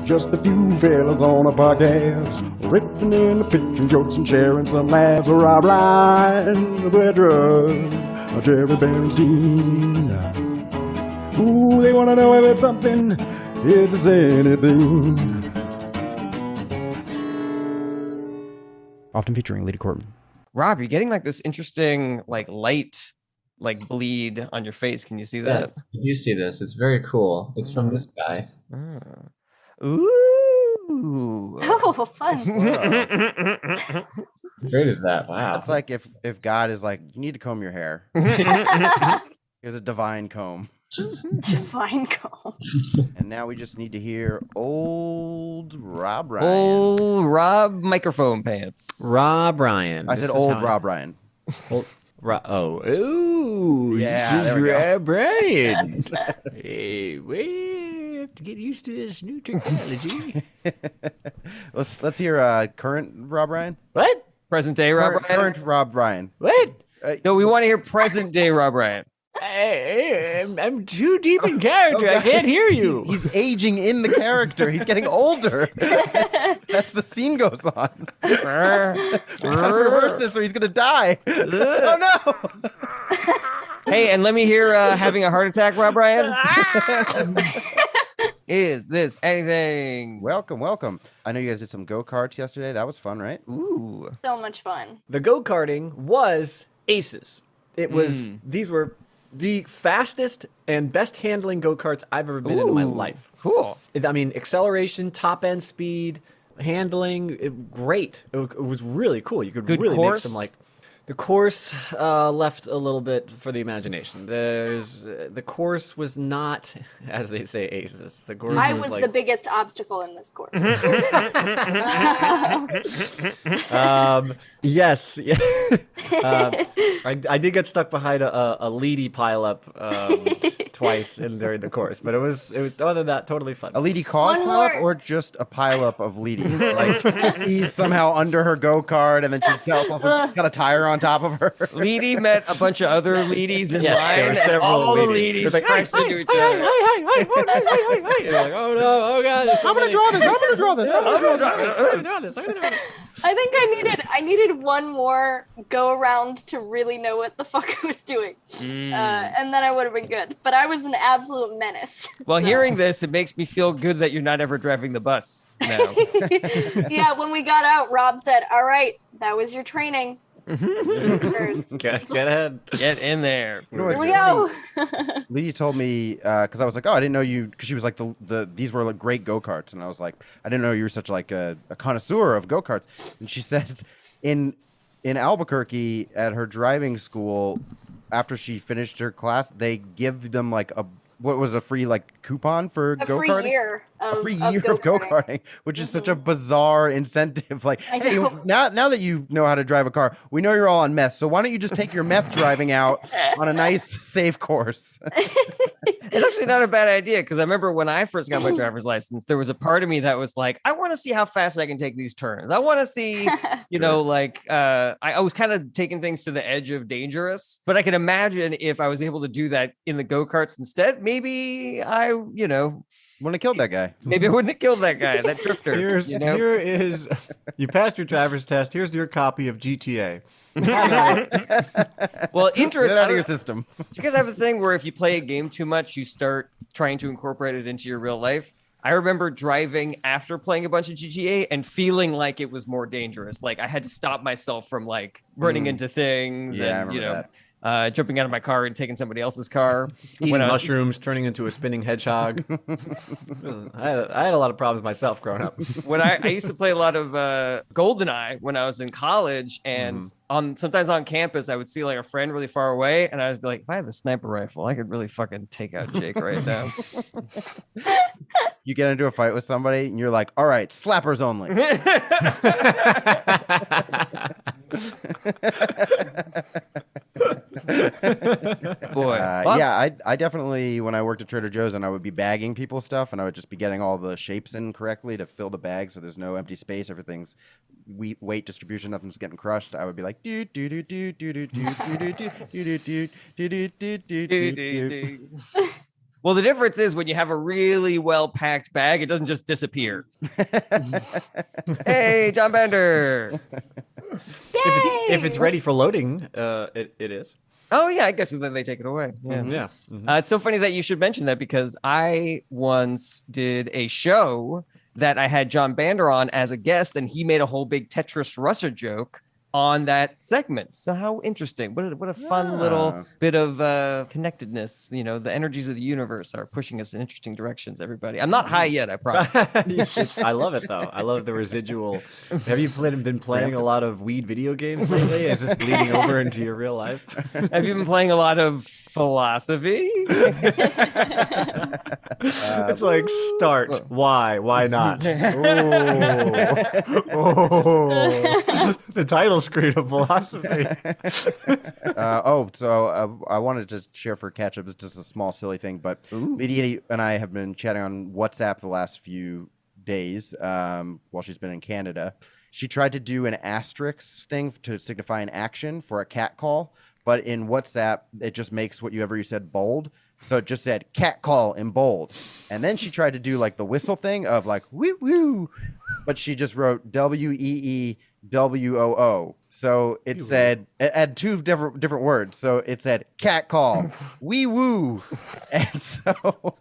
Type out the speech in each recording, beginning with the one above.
Just a few fellas on a podcast, riffing and pitching jokes and sharing some laughs. Rob Ryan, Pedro, Jerry Bernstein. Ooh, they want to know if it's something, if it's anything. Often featuring Leedy Corbin. Rob, you're getting like this interesting, like light, like bleed on your face. Can you see that? Yeah, I do see this. It's very cool. It's from this guy. Ooh. Oh, fun. Great is that? Wow. That's like if God is like, you need to comb your hair. Here's a divine comb. Divine comb. And now we just need to hear old Rob Ryan. Old Rob microphone pants. Rob Ryan. I said old Rob Ryan. Ooh, Yeah, this is there we go. Rob Ryan. Hey, we have to get used to this new technology. Let's hear current Rob Ryan. What? Present day Rob Ryan. Current Rob Ryan. What? No, we want to hear present day Rob Ryan. I'm too deep in character. I can't hear you. He's aging in the character. He's getting older. That's the scene goes on. Gotta reverse this or he's gonna die. Oh no! Hey, and let me hear having a heart attack, Rob Ryan. Is this anything? Welcome. I know you guys did some go-karts yesterday. That was fun, right? Ooh. So much fun. The go-karting was aces. It was, these were the fastest and best handling go-karts I've ever been in my life. Cool. I mean, acceleration, top end speed, handling, great. It was really cool. You could Good really course? make some like. The course left a little bit for the imagination. The course was not, as they say, aces. The course I was was like the biggest obstacle in this course. yes. I did get stuck behind a Leedy pileup twice during the course, but it was other than that totally fun. A Leedy cause One pileup more. or just a pileup of Leedy? Like he's somehow under her go-kart and then she's also got a tire on top of her. Leedy met a bunch of other Leedies in Yes, line, there were and several all the Leedies. Leedies It's like, crashed into each other. You're like, oh no, oh god, I'm gonna draw this. I'm gonna draw this. I think I needed one more go around to really know what the fuck I was doing, and then I would have been good. But I was an absolute menace. Well, so. hearing this, it makes me feel good that you're not ever driving the bus now. Yeah, when we got out, Rob said, "All right, that was your training. Get ahead. Get in there. Here we go." Leedy told me because I was like, oh, I didn't know you, because she was like these were like great go-karts, and I was like, I didn't know you were such like a connoisseur of go-karts. And she said in Albuquerque at her driving school, after she finished her class, they give them like a free like coupon for A go-karting? free year. A free year of go-karting, which is such a bizarre incentive. Like, I hey, know. now that you know how to drive a car, we know you're all on meth, so why don't you just take your meth driving out on a nice, safe course? It's actually not a bad idea, because I remember when I first got my driver's license, there was a part of me that was like, I want to see how fast I can take these turns. I want to see, you know, like I was kind of taking things to the edge of dangerous, but I can imagine if I was able to do that in the go-karts instead, maybe I, you know, Wouldn't have killed that guy. maybe I wouldn't have killed that guy, that drifter. Here is you passed your driver's test. Here's your copy of GTA. Well, Get interesting. out of your system. Do you guys have a thing where if you play a game too much, you start trying to incorporate it into your real life? I remember driving after playing a bunch of GTA and feeling like it was more dangerous. Like I had to stop myself from like running into things Yeah, I and, you remember know, that. jumping out of my car and taking somebody else's car. Eating When I was- mushrooms, turning into a spinning hedgehog. I had a lot of problems myself growing up. when I used to play a lot of GoldenEye when I was in college, and sometimes on campus I would see like a friend really far away, and I would be like, if I had the sniper rifle, I could really fucking take out Jake right now. You get into a fight with somebody, and you're like, all right, slappers only. Boy, Yeah, I definitely, when I worked at Trader Joe's and I would be bagging people's stuff and I would just be getting all the shapes in correctly to fill the bag so there's no empty space, everything's weight distribution, nothing's getting crushed. I would be like, do do do do do do do do do do do do do do do do do. Well, the difference is when you have a really well-packed bag, it doesn't just disappear. Hey, John Bender. If it's ready for loading, it is. Oh, yeah, I guess then they take it away. Yeah. Yeah. Mhm. It's so funny that you should mention that because I once did a show that I had John Bander on as a guest, and he made a whole big Tetris Russer joke on that segment. So how interesting. What a fun little bit of connectedness. You know, the energies of the universe are pushing us in interesting directions, everybody. I'm not high yet, I promise. I love it, though. I love the residual. Have you been playing a lot of weed video games lately? Is this bleeding over into your real life? Have you been playing a lot of philosophy? It's like, start. Why not? The title screen of philosophy. I wanted to share for catch-up. It's just a small, silly thing, but Leedy and I have been chatting on WhatsApp the last few days while she's been in Canada. She tried to do an asterisk thing to signify an action for a cat call, but in WhatsApp, it just makes what you said bold. So it just said cat call in bold. And then she tried to do like the whistle thing of like woo woo, but she just wrote WEEWOO. So it said it had two different words. So it said cat call, wee woo. And so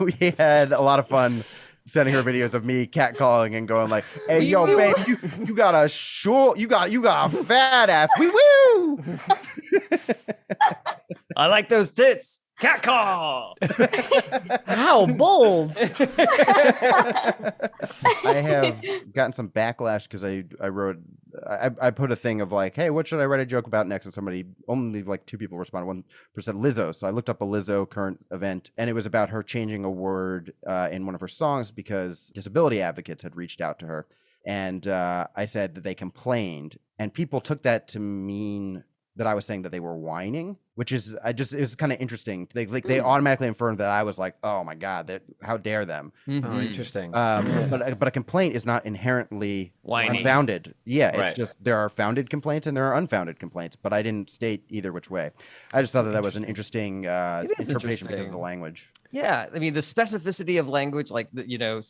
we had a lot of fun sending her videos of me cat calling and going like, "Hey yo, babe, you got a fat ass, wee woo." I like those tits. Cat call. How bold. I have gotten some backlash because I put a thing of like, hey, what should I write a joke about next? And only like 2 people responded. 1% Lizzo. So I looked up a Lizzo current event, and it was about her changing a word in one of her songs because disability advocates had reached out to her. And I said that they complained, and people took that to mean that I was saying that they were whining, which is it's kind of interesting. They automatically inferred that I was like, oh my God, how dare them? Oh, interesting. But a complaint is not inherently Whiny. unfounded. Yeah, Right. it's just there are founded complaints and there are unfounded complaints. But I didn't state either which way. I just thought that was an interesting interpretation because of the language. Yeah, I mean the specificity of language, like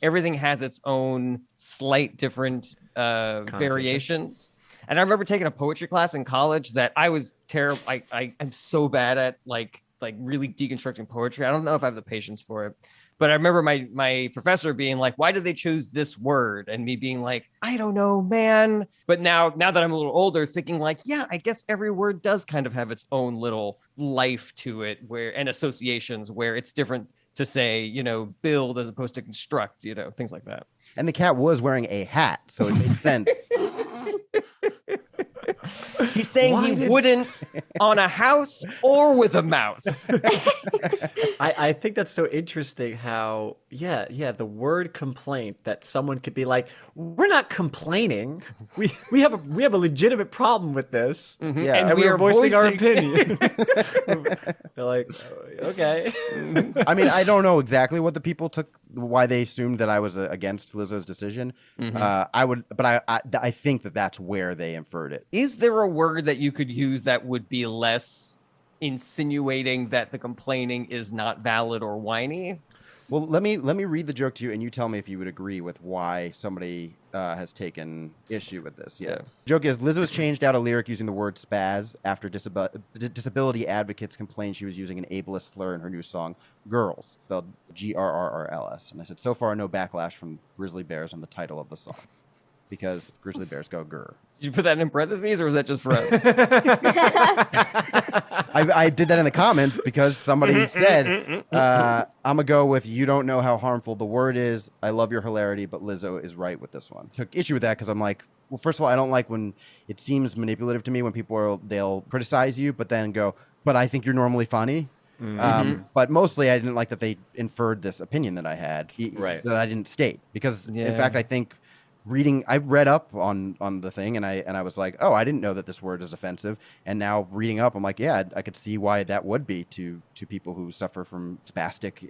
everything has its own slight different variations. And I remember taking a poetry class in college that I was terrible. I'm so bad at like really deconstructing poetry. I don't know if I have the patience for it. But I remember my professor being like, "Why did they choose this word?" And me being like, "I don't know, man." But now that I'm a little older, thinking like, yeah, I guess every word does kind of have its own little life to it, and associations where it's different to say, build as opposed to construct, things like that. And the cat was wearing a hat, so it made sense. He's saying he wouldn't on a house or with a mouse. I think that's so interesting how, the word complaint, that someone could be like, we're not complaining. We have a legitimate problem with this. Mm-hmm. Yeah. And we are voicing our opinion. They're like, okay. I mean, I don't know exactly what the people why they assumed that I was against Lizzo's decision. Mm-hmm. I think that's where they inferred it. Is there a word that you could use that would be less insinuating that the complaining is not valid or whiny? Well, let me read the joke to you, and you tell me if you would agree with why somebody has taken issue with this. Yeah. Joke is, Lizzo has changed out a lyric using the word spaz after disability advocates complained she was using an ableist slur in her new song, Girls, spelled GRRRLS. And I said, so far, no backlash from grizzly bears on the title of the song, because grizzly bears go grr. Did you put that in parentheses, or was that just for us? I did that in the comments because somebody said, I'm going to go with, you don't know how harmful the word is. I love your hilarity, but Lizzo is right with this one. Took issue with that because I'm like, well, first of all, I don't like when it seems manipulative to me when they'll criticize you, but then go, but I think you're normally funny. Mm-hmm. But mostly I didn't like that they inferred this opinion that I had, that I didn't state. Because, in fact, I think I read up on the thing, and I was like, oh, I didn't know that this word is offensive. And now reading up, I'm like, yeah, I could see why that would be to people who suffer from spastic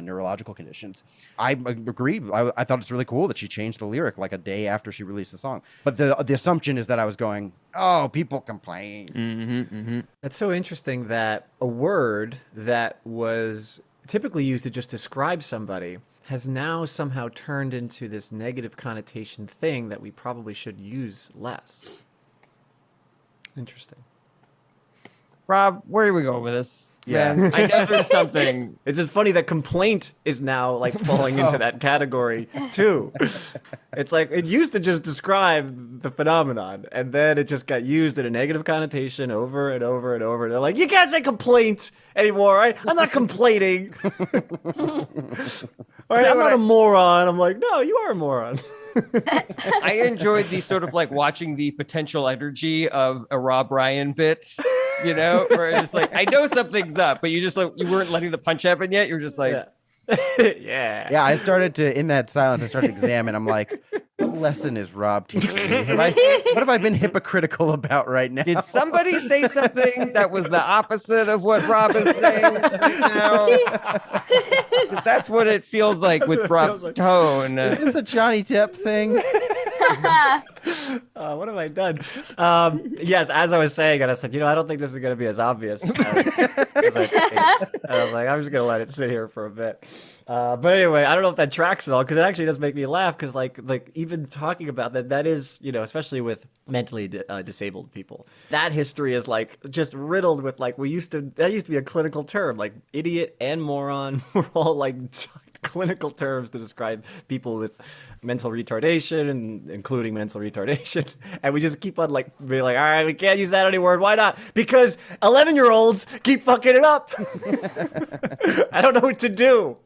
neurological conditions. I agree. I thought it's really cool that she changed the lyric like a day after she released the song. But the assumption is that I was going, oh, people complain. Mm-hmm, mm-hmm. That's so interesting that a word that was typically used to just describe somebody has now somehow turned into this negative connotation thing that we probably should use less. Interesting. Rob, where are we going with this? Yeah. Man, I know there's something. It's just funny that complaint is now like falling into that category too. It's like it used to just describe the phenomenon, and then it just got used in a negative connotation over and over and over. They're like, you can't say complaint anymore, right? I'm not complaining. All right, I'm not a moron. I'm like, no, you are a moron. I enjoyed the sort of like watching the potential energy of a Rob Ryan bit, you know, where it's just like, I know something's up, but you just like, you weren't letting the punch happen yet. You're just like, Yeah. Yeah, I started to, in that silence, I started to examine. I'm like, what lesson is Rob teaching me? What have I been hypocritical about right now? did somebody say something that was the opposite of what Rob is saying right now? 'Cause that's what it feels like with Rob's tone. Is this a Johnny Depp thing? What have I done? Yes, as I was saying, and I said, I don't think this is going to be as obvious as I think. And I was like, I'm just going to let it sit here for a bit. But anyway, I don't know if that tracks at all, because it actually does make me laugh, because like even talking about that is, especially with mentally disabled people, that history is like just riddled with like, that used to be a clinical term, like idiot and moron were all like clinical terms to describe people with mental retardation, and including mental retardation. And we just keep on like being like, all right, we can't use that anymore. Why not? Because 11-year-olds keep fucking it up. I don't know what to do.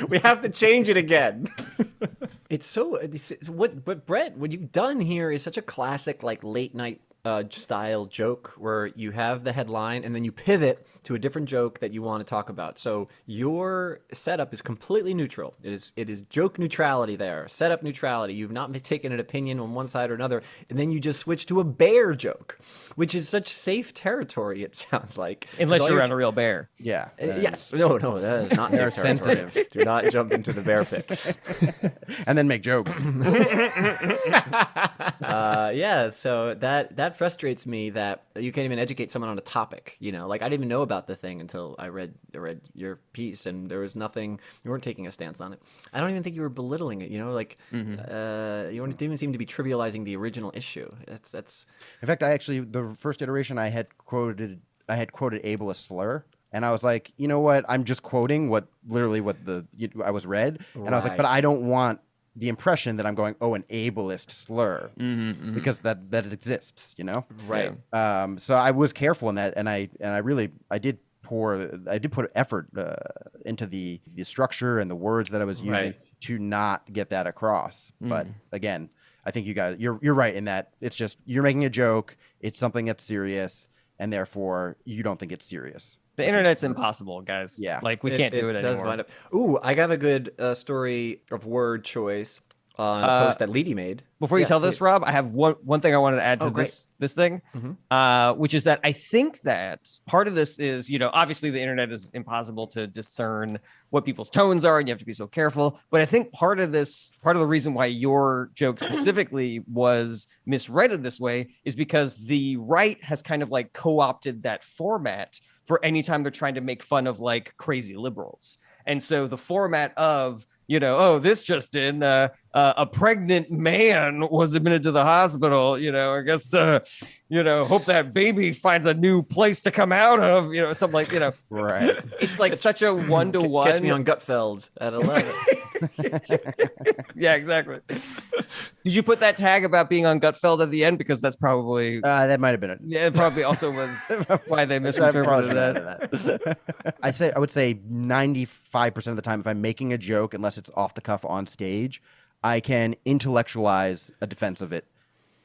We have to change it again. What Brett, what you've done here is such a classic like late night style joke, where you have the headline and then you pivot to a different joke that you want to talk about. So your setup is completely neutral. It is joke neutrality there, setup neutrality. You've not taken an opinion on one side or another, and then you just switch to a bear joke, which is such safe territory, it sounds like. Unless you're around a real bear. Yeah. Yes. No, that is not safe territory. Sensitive. Do not jump into the bear pit. And then make jokes. Yeah, so that frustrates me that you can't even educate someone on a topic. Like I didn't even know about the thing until I read your piece, and there was nothing. You weren't taking a stance on it. I don't even think you were belittling it. You didn't even seem to be trivializing the original issue. That's. In fact, the first iteration I had quoted ableist slur. And I was like, you know what? I'm just quoting what I was read. And I was like, Right. but I don't want the impression that I'm going, an ableist slur, because that it exists, Right. So I was careful in that, and I did put effort into the structure and the words that I was using Right. to not get that across. But again, I think you guys, you're right in that it's just you're making a joke. It's something that's serious, and therefore you don't think it's serious. The internet's impossible, guys. Yeah. Like we can't do it does anymore. wind up. Ooh, I got a good story of word choice on a post that Leedy made. Before you Yes, tell this, please. Rob, I have one thing I wanted to add to great. this thing, which is that I think that part of this is, obviously the internet is impossible to discern what people's tones are, and you have to be so careful. But I think part of the reason why your joke specifically was misread in this way is because the right has kind of like co-opted that format for any time they're trying to make fun of like crazy liberals. And so the format of, this just in, a pregnant man was admitted to the hospital, I guess, hope that baby finds a new place to come out of, something like, Right. it's like such a one-to-one. Catch me on Gutfeld at 11. Yeah, exactly. Did you put that tag about being on Gutfeld at the end? Because that's probably, That might have been it. yeah, it probably also was why they misinterpreted that. I would say 95% of the time, if I'm making a joke, unless it's off the cuff on stage, I can intellectualize a defense of it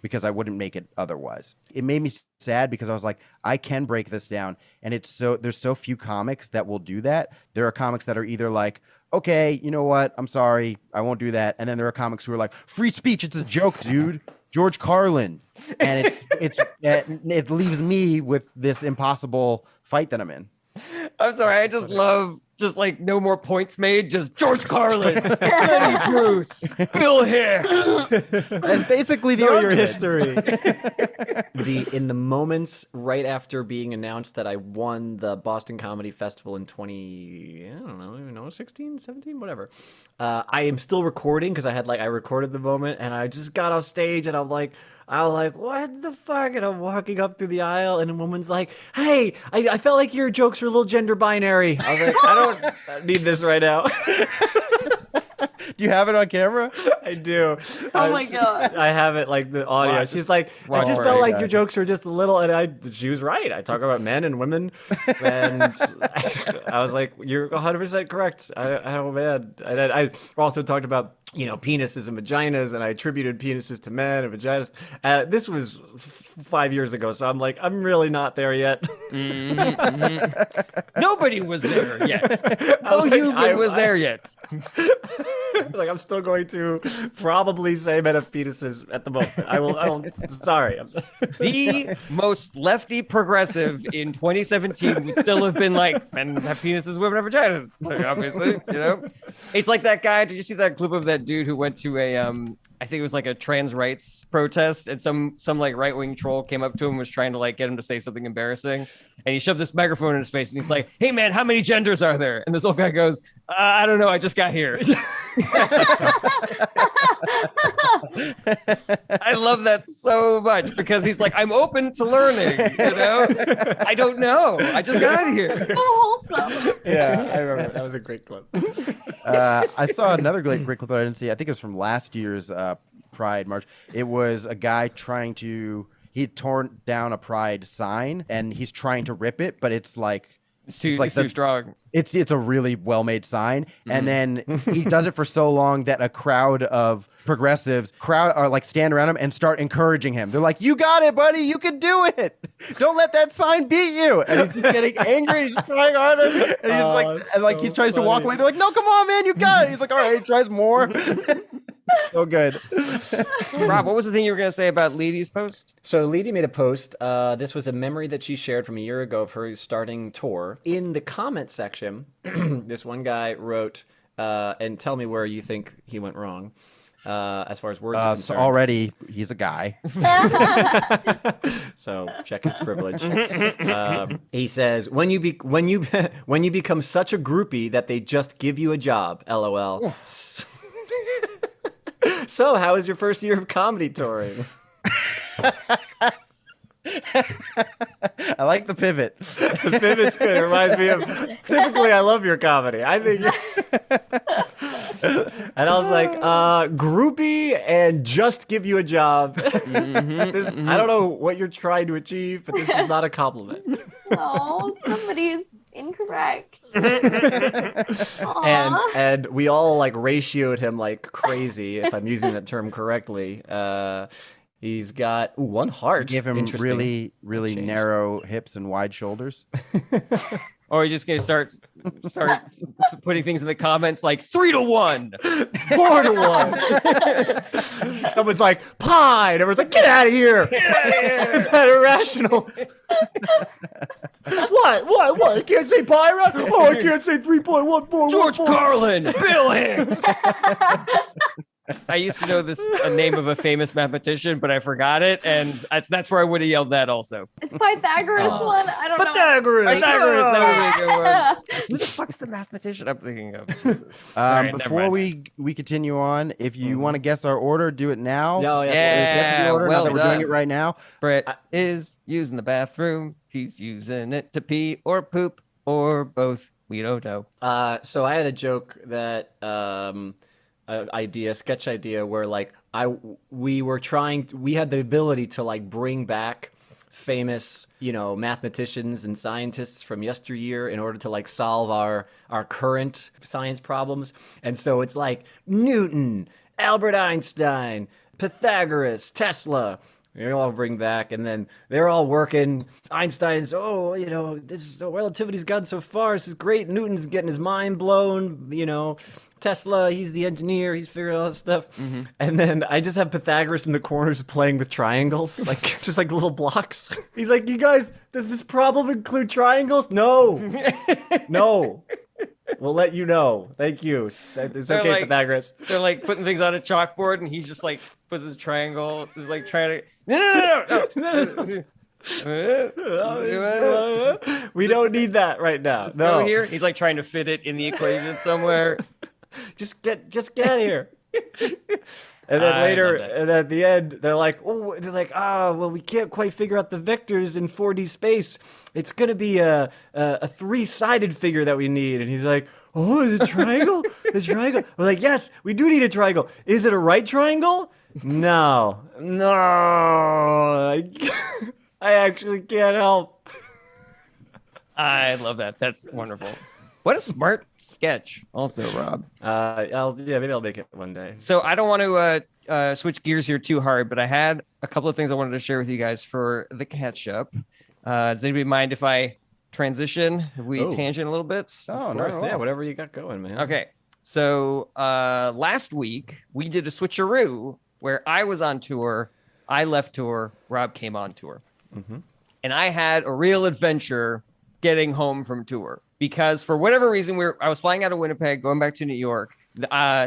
because I wouldn't make it otherwise. It made me sad because I was like, I can break this down, and there's so few comics that will do that. There are comics that are either like, okay, you know what? I'm sorry, I won't do that. And then there are comics who are like, free speech, it's a joke, dude. George Carlin. And it leaves me with this impossible fight that I'm in. I'm sorry. I just love just like no more points made. Just George Carlin, Lenny Bruce, Bill Hicks. That's basically the Know your argument. history. In the moments right after being announced that I won the Boston Comedy Festival in 16, 17, whatever. I am still recording because I recorded the moment and I just got off stage and I was like, what the fuck? And I'm walking up through the aisle and a woman's like, hey, I felt like your jokes were a little gender binary. I was like, I don't need this right now. Do you have it on camera? I do. Oh my God. I have it like the audio. Wow. She's like, I just felt like your jokes were just a little, and she was right. I talk about men and women, and I was like, you're 100% correct. Oh man. And I also talked about, penises and vaginas, and I attributed penises to men and vaginas. This was 5 years ago, so I'm like, I'm really not there yet. Nobody was there yet. No like, human was there yet. Like, I'm still going to probably say men have penises at the moment. I will sorry. The most lefty progressive in 2017 would still have been like, men have penises, women have vaginas. Like, obviously, It's like that guy. Did you see that clip of that dude who went to a I think it was like a trans rights protest, and some like right-wing troll came up to him and was trying to like get him to say something embarrassing, and he shoved this microphone in his face and he's like, hey man, how many genders are there? And this old guy goes, I don't know, I just got here. I love that so much because he's like, I'm open to learning, I don't know, I just got here. So wholesome. Yeah, I remember. That was a great clip. I saw another great clip that I didn't see. I think it was from last year's Pride March. It was a guy he'd torn down a Pride sign and he's trying to rip it, but it's too strong. It's a really well-made sign, and then he does it for so long that a crowd of progressives are like stand around him and start encouraging him. They're like, "You got it, buddy! You can do it! Don't let that sign beat you!" And he's just getting angry. He's just trying harder, and he's tries to walk away. They're like, "No, come on, man! You got it!" He's like, "All right," he tries more. So good. Rob, what was the thing you were going to say about Leedy's post? So Leedy made a post. This was a memory that she shared from a year ago of her starting tour. In the comment section, this one guy wrote, and tell me where you think he went wrong. As far as words are concerned. So already he's a guy. So check his privilege. He says, when you become such a groupie that they just give you a job, LOL. So, how was your first year of comedy touring? I like the pivot. The pivot's good. It reminds me of, typically I love your comedy. I think. And I was like, groupie and just give you a job. I don't know what you're trying to achieve, but this is not a compliment. Oh, somebody's incorrect. And we all like ratioed him like crazy, if I'm using that term correctly. He's got one heart. Give him really, really narrow hips and wide shoulders. Or are you just going to start putting things in the comments like 3-1, 4-1. Someone's like, pie. And everyone's like, get out of here. Get out of here. Is that irrational? What? I can't say pie? Oh, I can't say 3.14. George Carlin, Bill Hicks. I used to know a name of a famous mathematician, but I forgot it, and that's where I would have yelled that also. Is Pythagoras one? I don't know. Pythagoras, that was a good one. Who the fuck's the mathematician I'm thinking of? Right, before we continue on, if you want to guess our order, do it now. No, yeah, order, well now that we're doing it right now. Brett is using the bathroom. He's using it to pee or poop or both. We don't know. So I had a joke that sketch idea where like we had the ability to like bring back famous, mathematicians and scientists from yesteryear in order to like solve our current science problems. And so it's like Newton, Albert Einstein, Pythagoras, Tesla. They all bring back, and then they're all working. Einstein's, relativity's gone so far. This is great. Newton's getting his mind blown. Tesla, he's the engineer. He's figuring all that stuff. Mm-hmm. And then I just have Pythagoras in the corners playing with triangles, like just like little blocks. He's like, you guys, does this problem include triangles? No. No. We'll let you know. Thank you. It's They're okay, like- Pythagoras. They're like putting things on a chalkboard, and he's just like puts his triangle. Is like trying to. No. We don't need that right now. Let's No. go here. He's like trying to fit it in the equation somewhere. Just get here. And then I later, love that. and at the end, they're like, well, we can't quite figure out the vectors in 4D space. It's gonna be a 3-sided figure that we need. And he's like, oh, is it a triangle? A triangle? We're like, yes, we do need a triangle. Is it a right triangle? No. I actually can't help. I love that. That's wonderful. What a smart sketch, also, Rob. Maybe I'll make it one day. So I don't want to switch gears here too hard, but I had a couple of things I wanted to share with you guys for the catch-up. Does anybody mind if I transition? If we tangent a little bit? Oh, Of no, course, yeah, whatever you got going, man. Okay. So last week, we did a switcheroo where I was on tour, I left tour, Rob came on tour. Mm-hmm. And I had a real adventure getting home from tour. Because for whatever reason, I was flying out of Winnipeg, going back to New York.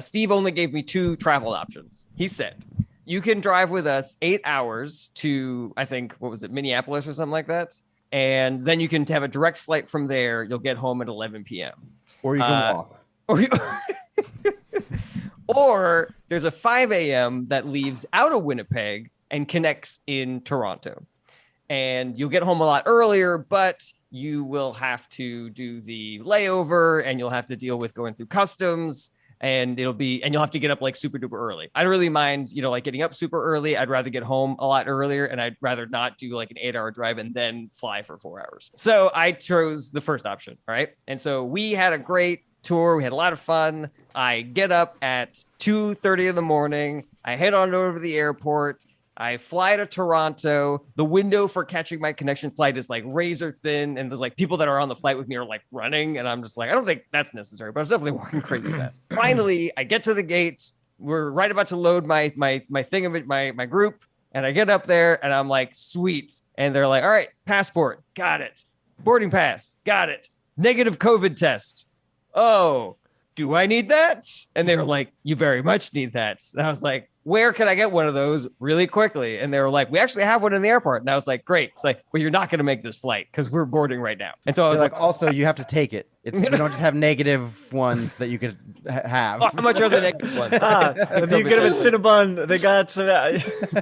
Steve only gave me 2 travel options. He said, you can drive with us 8 hours to, I think, what was it, Minneapolis or something like that. And then you can have a direct flight from there. You'll get home at 11 p.m. Or you can walk. Or there's a 5 a.m. that leaves out of Winnipeg and connects in Toronto. And you'll get home a lot earlier, but you will have to do the layover and you'll have to deal with going through customs and you'll have to get up like super duper early. I don't really mind, like getting up super early. I'd rather get home a lot earlier and I'd rather not do like an 8-hour drive and then fly for 4 hours. So I chose the first option. All right. And so we had a great tour. We had a lot of fun. I get up at 2:30 in the morning. I head on over to the airport. I fly to Toronto. The window for catching my connection flight is like razor thin. And there's like people that are on the flight with me are like running. And I'm just like, I don't think that's necessary, but I was definitely walking crazy fast. Finally, I get to the gate. We're right about to load my thing of it, my group. And I get up there and I'm like, sweet. And they're like, all right, passport. Got it. Boarding pass. Got it. Negative COVID test. Oh, do I need that? And they were like, you very much need that. And I was like, where can I get one of those really quickly? And they were like, we actually have one in the airport. And I was like, great. It's like, well, you're not going to make this flight because we're boarding right now. And so I was They're like, also, you have to take it. You don't just have negative ones that you could have. oh, how much are the negative ones? You could have a Cinnabon. They got some.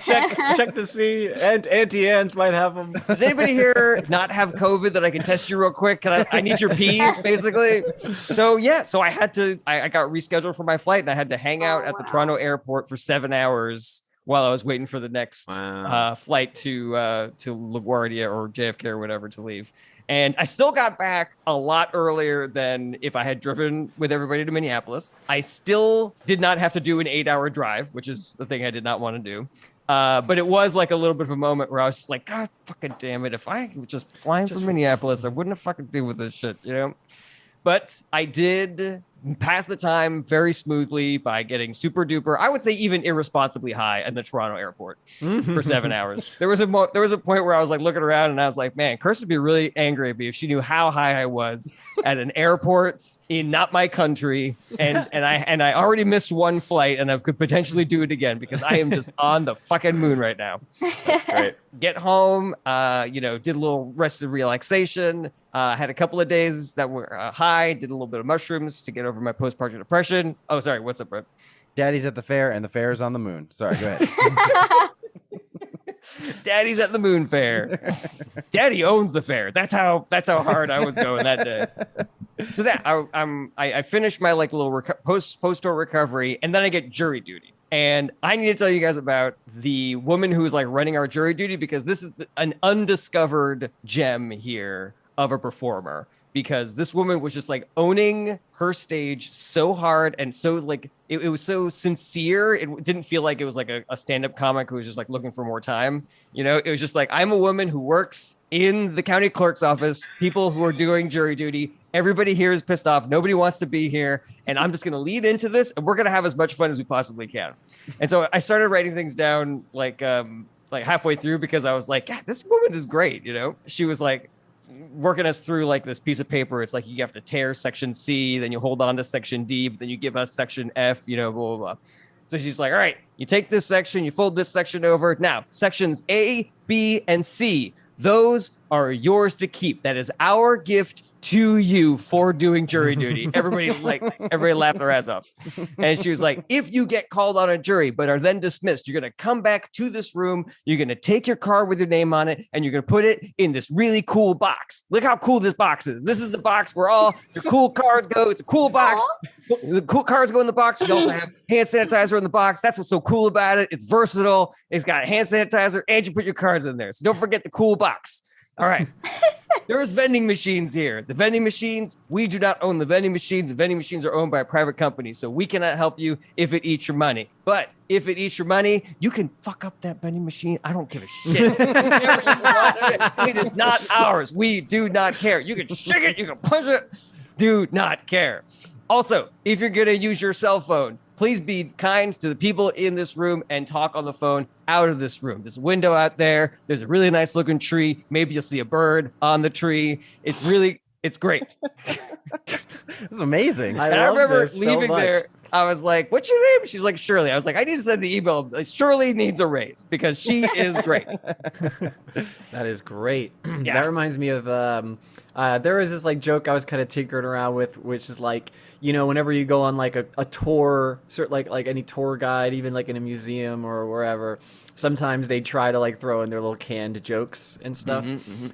Check to see. And Auntie Anne's might have them. Does anybody here not have COVID that I can test you real quick? I need your pee, basically. So yeah, so I got rescheduled for my flight and I had to hang out at the Toronto airport for 7 hours while I was waiting for the next flight to LaGuardia or JFK or whatever to leave. And I still got back a lot earlier than if I had driven with everybody to Minneapolis. I still did not have to do an 8-hour drive, which is the thing I did not want to do. But it was like a little bit of a moment where I was just like, God fucking damn it. If I was just flying from Minneapolis, I wouldn't have fucking deal with this shit, But I did pass the time very smoothly by getting super duper, I would say even irresponsibly high at the Toronto airport for 7 hours. There was a point where I was like looking around and I was like, man, Kirsten would be really angry at me if she knew how high I was at an airport in not my country. And I already missed one flight and I could potentially do it again because I am just on the fucking moon right now. That's great. Get home, did a little rest and relaxation. Had a couple of days that were high, did a little bit of mushrooms to get over my postpartum depression. Oh, sorry. What's up, Brett? Daddy's at the fair and the fair is on the moon. Sorry, go ahead. Daddy's at the moon fair. Daddy owns the fair. That's how hard I was going that day. So that I finished my like little post-tour recovery and then I get jury duty. And I need to tell you guys about the woman who's like running our jury duty because this is an undiscovered gem here of a performer, because this woman was just like owning her stage so hard and so like it was so sincere. It didn't feel like it was like a stand-up comic who was just like looking for more time. It was just like, I'm a woman who works in the county clerk's office, people who are doing jury duty. Everybody here is pissed off. Nobody wants to be here. And I'm just going to lead into this and we're going to have as much fun as we possibly can. And so I started writing things down like halfway through because I was like, God, this woman is great. She was like, working us through like this piece of paper. It's like you have to tear section C, then you hold on to section D, but then you give us section F, blah, blah, blah. So she's like, all right, you take this section, you fold this section over. Now, sections A, B, and C, those are yours to keep. That is our gift to you for doing jury duty. Everybody laughed their ass off. And she was like, if you get called on a jury but are then dismissed, you're going to come back to this room, you're going to take your card with your name on it, and you're going to put it in this really cool box. Look how cool this box is. This is the box where all your cool cards go. It's a cool box. The cool cards go in the box. You also have hand sanitizer in the box. That's what's so cool about it. It's versatile. It's got hand sanitizer, and you put your cards in there. So don't forget the cool box. All right. There's vending machines here. The vending machines, we do not own the vending machines. The vending machines are owned by a private company, so we cannot help you if it eats your money. But if it eats your money, you can fuck up that vending machine. I don't give a shit. It is not ours. We do not care. You can shake it. You can punch it. Do not care. Also, if you're going to use your cell phone, please be kind to the people in this room and talk on the phone out of this room. There's a window out there. There's a really nice looking tree. Maybe you'll see a bird on the tree. It's great. This is amazing. I remember leaving there. I was like, what's your name? She's like, Shirley. I was like, I need to send the email. Shirley needs a raise because she is great. That is great. Yeah. That reminds me of there was this like joke I was kind of tinkering around with, which is like, whenever you go on like a tour, like any tour guide, even like in a museum or wherever, sometimes they try to like throw in their little canned jokes and stuff.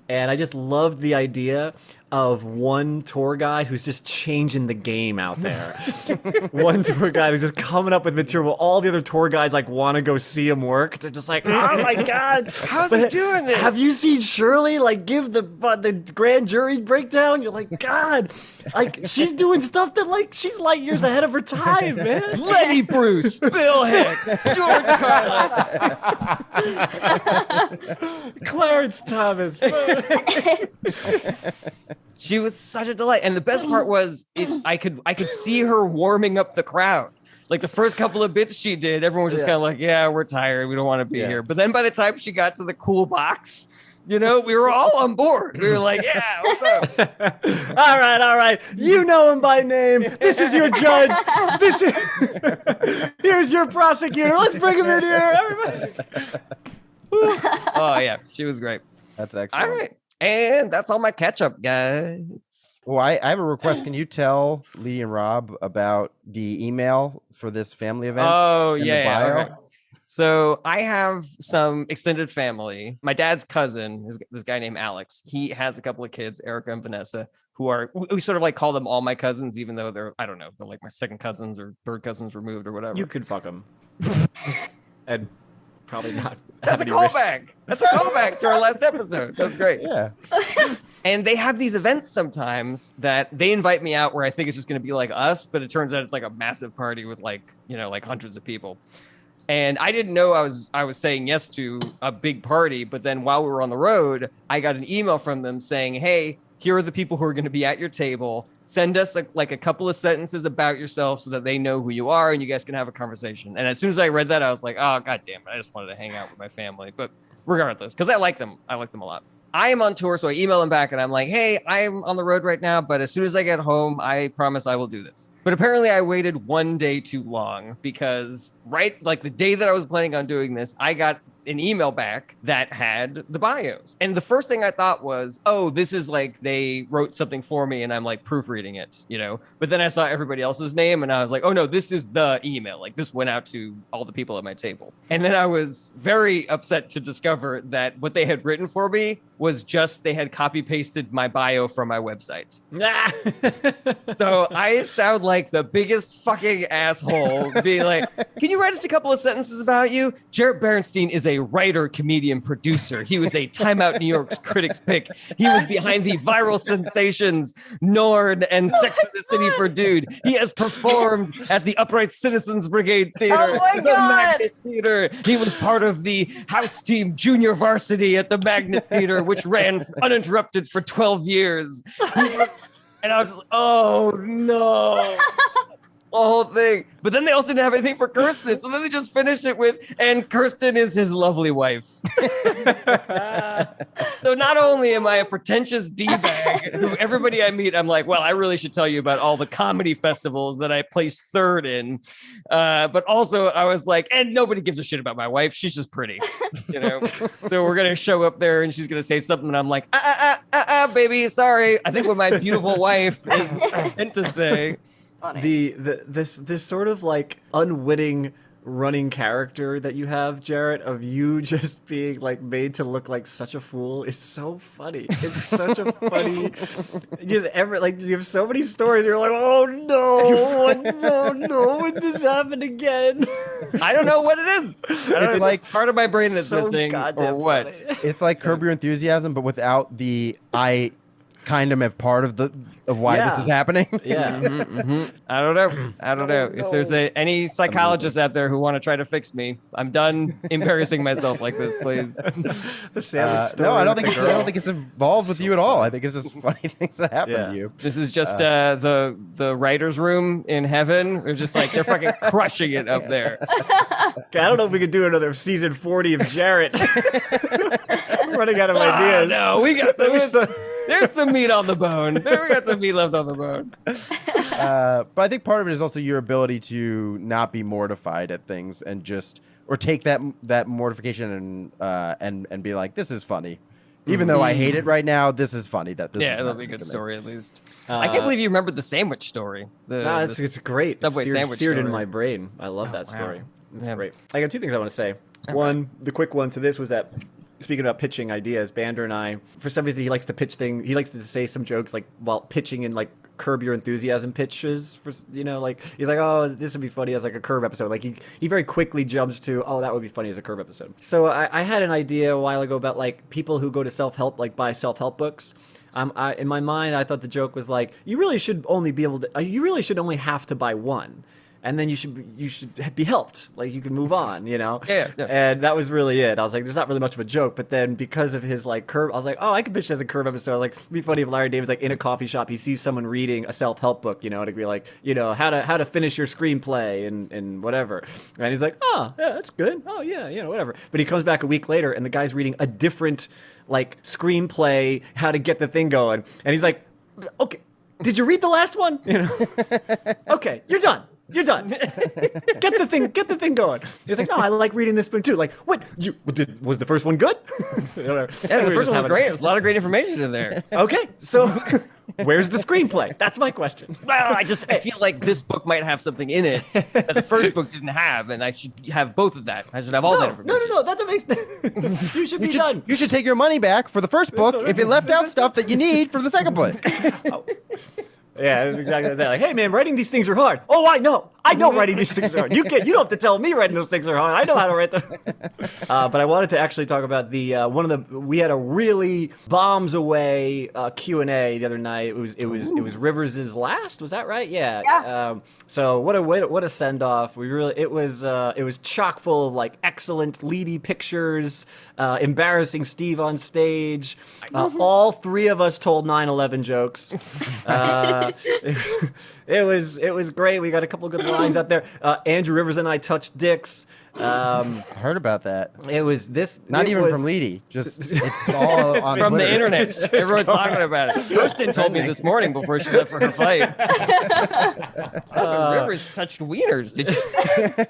And I just loved the idea of one tour guide who's just changing the game out there. One tour guide who's just coming up with material. All the other tour guides like want to go see him work. They're just like, oh my God, how's he doing this? Have you seen Shirley like give the grand jury breakdown? You're like, God, like she's doing stuff that like she's light years ahead of her time, man. Lenny Bruce, Bill Hicks, George Carlin, Clarence Thomas. She was such a delight. And the best part was I could see her warming up the crowd. Like the first couple of bits she did, everyone was just kind of like, yeah, we're tired. We don't want to be here. But then by the time she got to the cool box, we were all on board. We were like, yeah, what's up? All right. You know him by name. This is your judge. Here's your prosecutor. Let's bring him in here, everybody. Oh, yeah. She was great. That's excellent. All right. And that's all my catch-up, guys. Well, I have a request. Can you tell Lee and Rob about the email for this family event? Oh, in the yeah. bio? Okay. So I have some extended family. My dad's cousin, this guy named Alex, he has a couple of kids, Erica and Vanessa, we sort of like call them all my cousins, even though they're like my second cousins or third cousins removed or whatever. You could fuck them. And probably not. That's a callback. That's a callback to our last episode. That's great. Yeah. And they have these events sometimes that they invite me out where I think it's just going to be like us, but it turns out it's like a massive party with like hundreds of people. And I didn't know I was saying yes to a big party, but then while we were on the road, I got an email from them saying, hey, here are the people who are going to be at your table. Send us a couple of sentences about yourself so that they know who you are and you guys can have a conversation. And as soon as I read that, I was like, oh, God damn it. I just wanted to hang out with my family. But regardless, because I like them a lot. I am on tour, so I email them back and I'm like, hey, I'm on the road right now, but as soon as I get home, I promise I will do this. But apparently I waited one day too long because the day that I was planning on doing this, I got an email back that had the bios. And the first thing I thought was, oh, this is like they wrote something for me and I'm like proofreading it, But then I saw everybody else's name and I was like, oh no, this is the email. Like this went out to all the people at my table. And then I was very upset to discover that what they had written for me was just they had copy pasted my bio from my website. So I sound like the biggest fucking asshole being like, can you write us a couple of sentences about you? Jarret Berenstein is a writer, comedian, producer. He was a Time Out New York's critics pick. He was behind the viral sensations Nord and Sex and the City for Dude. He has performed at the Upright Citizens Brigade Theater, the Magnet Theater. He was part of the house team junior varsity at the Magnet Theater, which ran uninterrupted for 12 years. And I was just like, oh no. The whole thing. But then they also didn't have anything for Kirsten. So then they just finished it with, and Kirsten is his lovely wife. So not only am I a pretentious D-bag, who everybody I meet, I'm like, well, I really should tell you about all the comedy festivals that I placed third in. But also I was like, and nobody gives a shit about my wife. She's just pretty, you know? So we're going to show up there and she's going to say something. And I'm like, baby, sorry. I think what my beautiful wife is meant to say. Funny. This sort of like unwitting running character that you have, Jarret, of you just being like made to look like such a fool is so funny. It's such a funny you have so many stories. You're like, oh no, when this happened again. I don't know what it is. It's like part of my brain that's so missing or goddamn what. funny. It's like Curb Your Enthusiasm, but without the I kind of am part of why this is happening. Yeah. I don't know. If there's any psychologists out there who want to try to fix me, I'm done embarrassing myself like this, please. The sandwich story. No, I don't with think the it's. I don't girl. think it's involved with you at all. I think it's just funny things that happen Yeah. to you. This is just the writer's room in heaven. They're just like, they're fucking crushing it up there. Okay, I don't know if we could do another season 40 of Jarret. I'm running out of ideas. No, we got So we some. still- There's some meat on the bone. We got some meat left on the bone. But I think part of it is also your ability to not be mortified at things and just or take that mortification and be like, this is funny. Even though I hate it right now, this is funny. That this is That'll not be a good to me. story at least. I can't believe you remembered the sandwich story. No, it's great. Subway It's sandwich seared in story. my brain. I love that wow. story. It's Yeah. great. I got two things I want to say. One, the quick one to this was that, speaking about pitching ideas, Bander and I, for some reason, he likes to pitch things. He likes to say some jokes like while pitching in like Curb Your Enthusiasm pitches. For like he's like, oh, this would be funny as like a Curb episode. Like he very quickly jumps to, oh, that would be funny as a Curb episode. So I had an idea a while ago about like people who go to self-help, like buy self-help books. In my mind, I thought the joke was like, you really should only have to buy one. And then you should be helped. Like you can move on, Yeah. And that was really it. I was like, there's not really much of a joke. But then because of his like Curb, I was like, oh, I could pitch it as a Curb episode. Like it'd be funny if Larry David's like in a coffee shop, he sees someone reading a self-help book, and it'd be like, how to finish your screenplay and whatever. And he's like, oh, yeah, that's good. Oh yeah, whatever. But he comes back a week later and the guy's reading a different like screenplay, how to get the thing going. And he's like, okay, did you read the last one? Okay, you're done. You're done. Get the thing going. He's like, no, I like reading this book too. Like, what? Was the first one good? Yeah, the first one was great. There's a lot of great information in there. Okay, so where's the screenplay? That's my question. Well, I feel like this book might have something in it that the first book didn't have, and I should have both of that. I should have all that information. No. That makes you should be done. You should take your money back for the first book if it left out stuff that you need for the second book. Yeah, exactly that. Like, hey man, writing these things are hard. Oh, I know writing these things are hard. You don't have to tell me writing those things are hard. I know how to write them. But I wanted to actually talk about we had a really bombs away Q&A the other night. It was Rivers' last. Was that right? Yeah. Yeah. So what a send off. It was chock full of like excellent Leedy pictures, embarrassing Steve on stage. All three of us told 9/11 jokes. It was great. We got a couple of good lines out there. Andrew Rivers and I touched dicks. I heard about that. It was this. Not it even was, from Leedy. Just it's all on From Twitter. the internet. Everyone's talking about it. Kirsten told me this morning before she left for her flight. Rivers touched wieners. Did you say?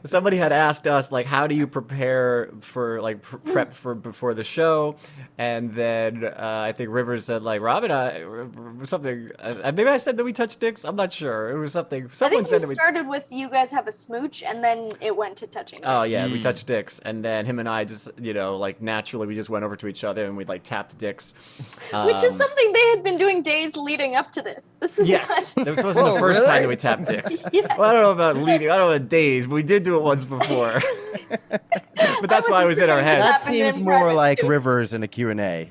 Somebody had asked us like, how do you prepare for like prep for before the show? And then I think Rivers said like, Rob and I something. Maybe I said that we touched dicks. I'm not sure. It was something. I Someone think said we that started with you guys have a smooch, and then it went to touching. Oh yeah, we touched dicks, and then him and I just like naturally we just went over to each other and we like tapped dicks, Which is something they had been doing days leading up to this. This was Yes, not. this wasn't the Whoa, first really? time that we tapped dicks. Yeah. Well, I don't know about leading. I don't know about days, but we did do it once before. But that's why it was in our head. That happened seems in more private, like too. Rivers in a Q&A.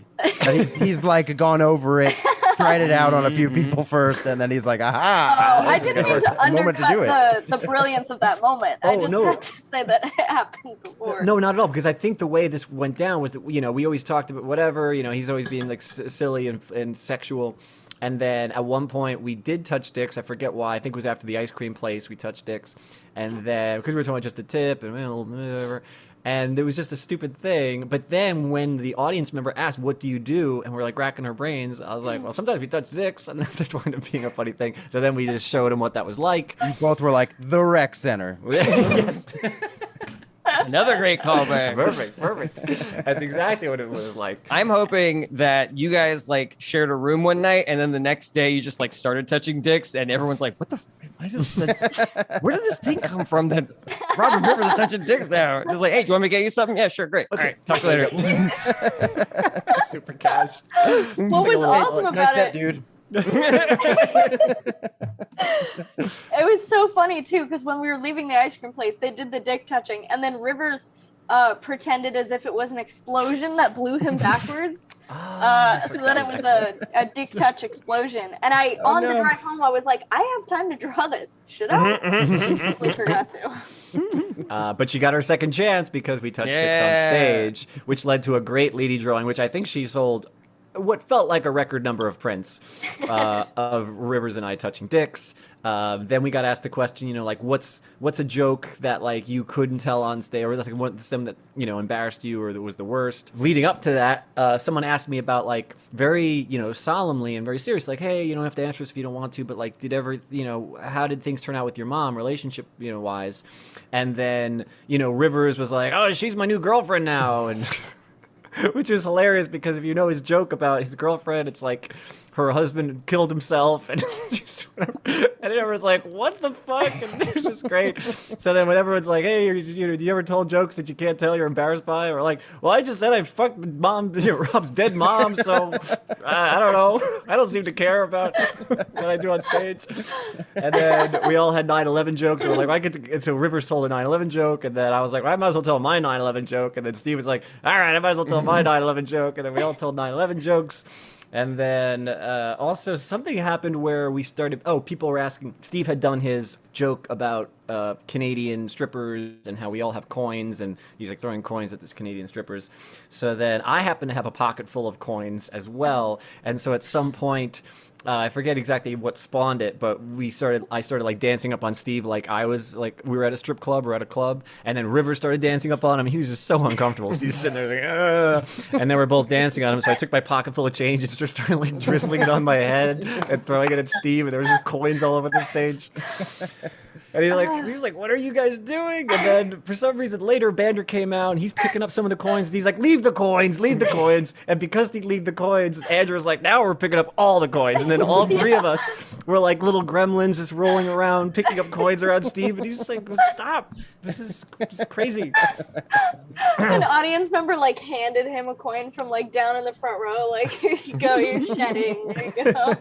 He's like gone over it, tried it out on a few people first, and then he's like, aha. Oh, I didn't mean to A moment to do undercut the brilliance of that moment. I Oh, just no. had to say that it happened before. No, not at all. Because I think the way this went down was that we always talked about whatever. He's always being like silly and sexual. And then at one point we did touch dicks. I forget why. I think it was after the ice cream place we touched dicks. And then because we were talking about just a tip and whatever. And it was just a stupid thing. But then when the audience member asked, "What do you do?" and we're like racking our brains, I was like, "Well, sometimes we touch dicks," and that wound up being a funny thing. So then we just showed him what that was like. You both were like the rec center. Yes. Another great callback. Perfect. That's exactly what it was like. I'm hoping that you guys like shared a room one night, and then the next day you just like started touching dicks, and everyone's like, "What the? Where did this thing come from? That Robert Rivers is touching dicks now?" Just like, "Hey, do you want me to get you something?" Yeah, sure, great. Okay. All right, talk to you later. Super cash. What was awesome Nice about set, it? dude. It was so funny too, because when we were leaving the ice cream place, they did the dick touching, and then Rivers pretended as if it was an explosion that blew him backopwards. So then it was a dick touch explosion. And on the drive home, I was like, I have time to draw this. Should I? Totally forgot to. But she got her second chance because we touched dicks on stage, which led to a great Leedy drawing, which I think she sold what felt like a record number of prints of Rivers and I touching dicks. Then we got asked the question, you know, like what's a joke that like you couldn't tell on stage, or that's like one some that, you know, embarrassed you or that was the worst. Leading up to that, someone asked me about like very, you know, solemnly and very serious, like, hey, you don't have to answer this if you don't want to, but like, how did things turn out with your mom, relationship, you know, wise? And then, you know, Rivers was like, oh, she's my new girlfriend now, and which is hilarious because if you know his joke about his girlfriend, it's like her husband killed himself, and it's just whatever. And everyone's like, "What the fuck?" And it's just great. So then when everyone's like, "Hey, do you ever tell jokes that you can't tell you're embarrassed by?" Or like, "Well, I just said I fucked mom, Rob's dead mom, so I don't know. I don't seem to care about what I do on stage." And then we all had 9/11 jokes. And we're like, and so Rivers told a 9/11 joke, and then I was like, well, I might as well tell my 9/11 joke. And then Steve was like, all right, I might as well tell my 9/11 joke. And then we all told 9/11 jokes. And then also something happened where we started. Oh, people were asking. Steve had done his joke about Canadian strippers and how we all have coins, and he's like throwing coins at this Canadian strippers. So then I happen to have a pocket full of coins as well, and so at some point. I forget exactly what spawned it, but I started like dancing up on Steve like I was like we were at a strip club or at a club, and then Rivers started dancing up on him. He was just so uncomfortable. So he's sitting there like, and then we're both dancing on him. So I took my pocket full of change and just started like drizzling it on my head and throwing it at Steve, and there was just coins all over the stage. And he's like, what are you guys doing? And then for some reason later, Bander came out and he's picking up some of the coins. And he's like, leave the coins. And because he leave the coins, Andrew was like, now we're picking up all the coins. And then all three of us were like little gremlins just rolling around, picking up coins around Steve. And he's just like, stop. This is crazy. An audience member like handed him a coin from like down in the front row. Like, here you go, you're shedding. There you go.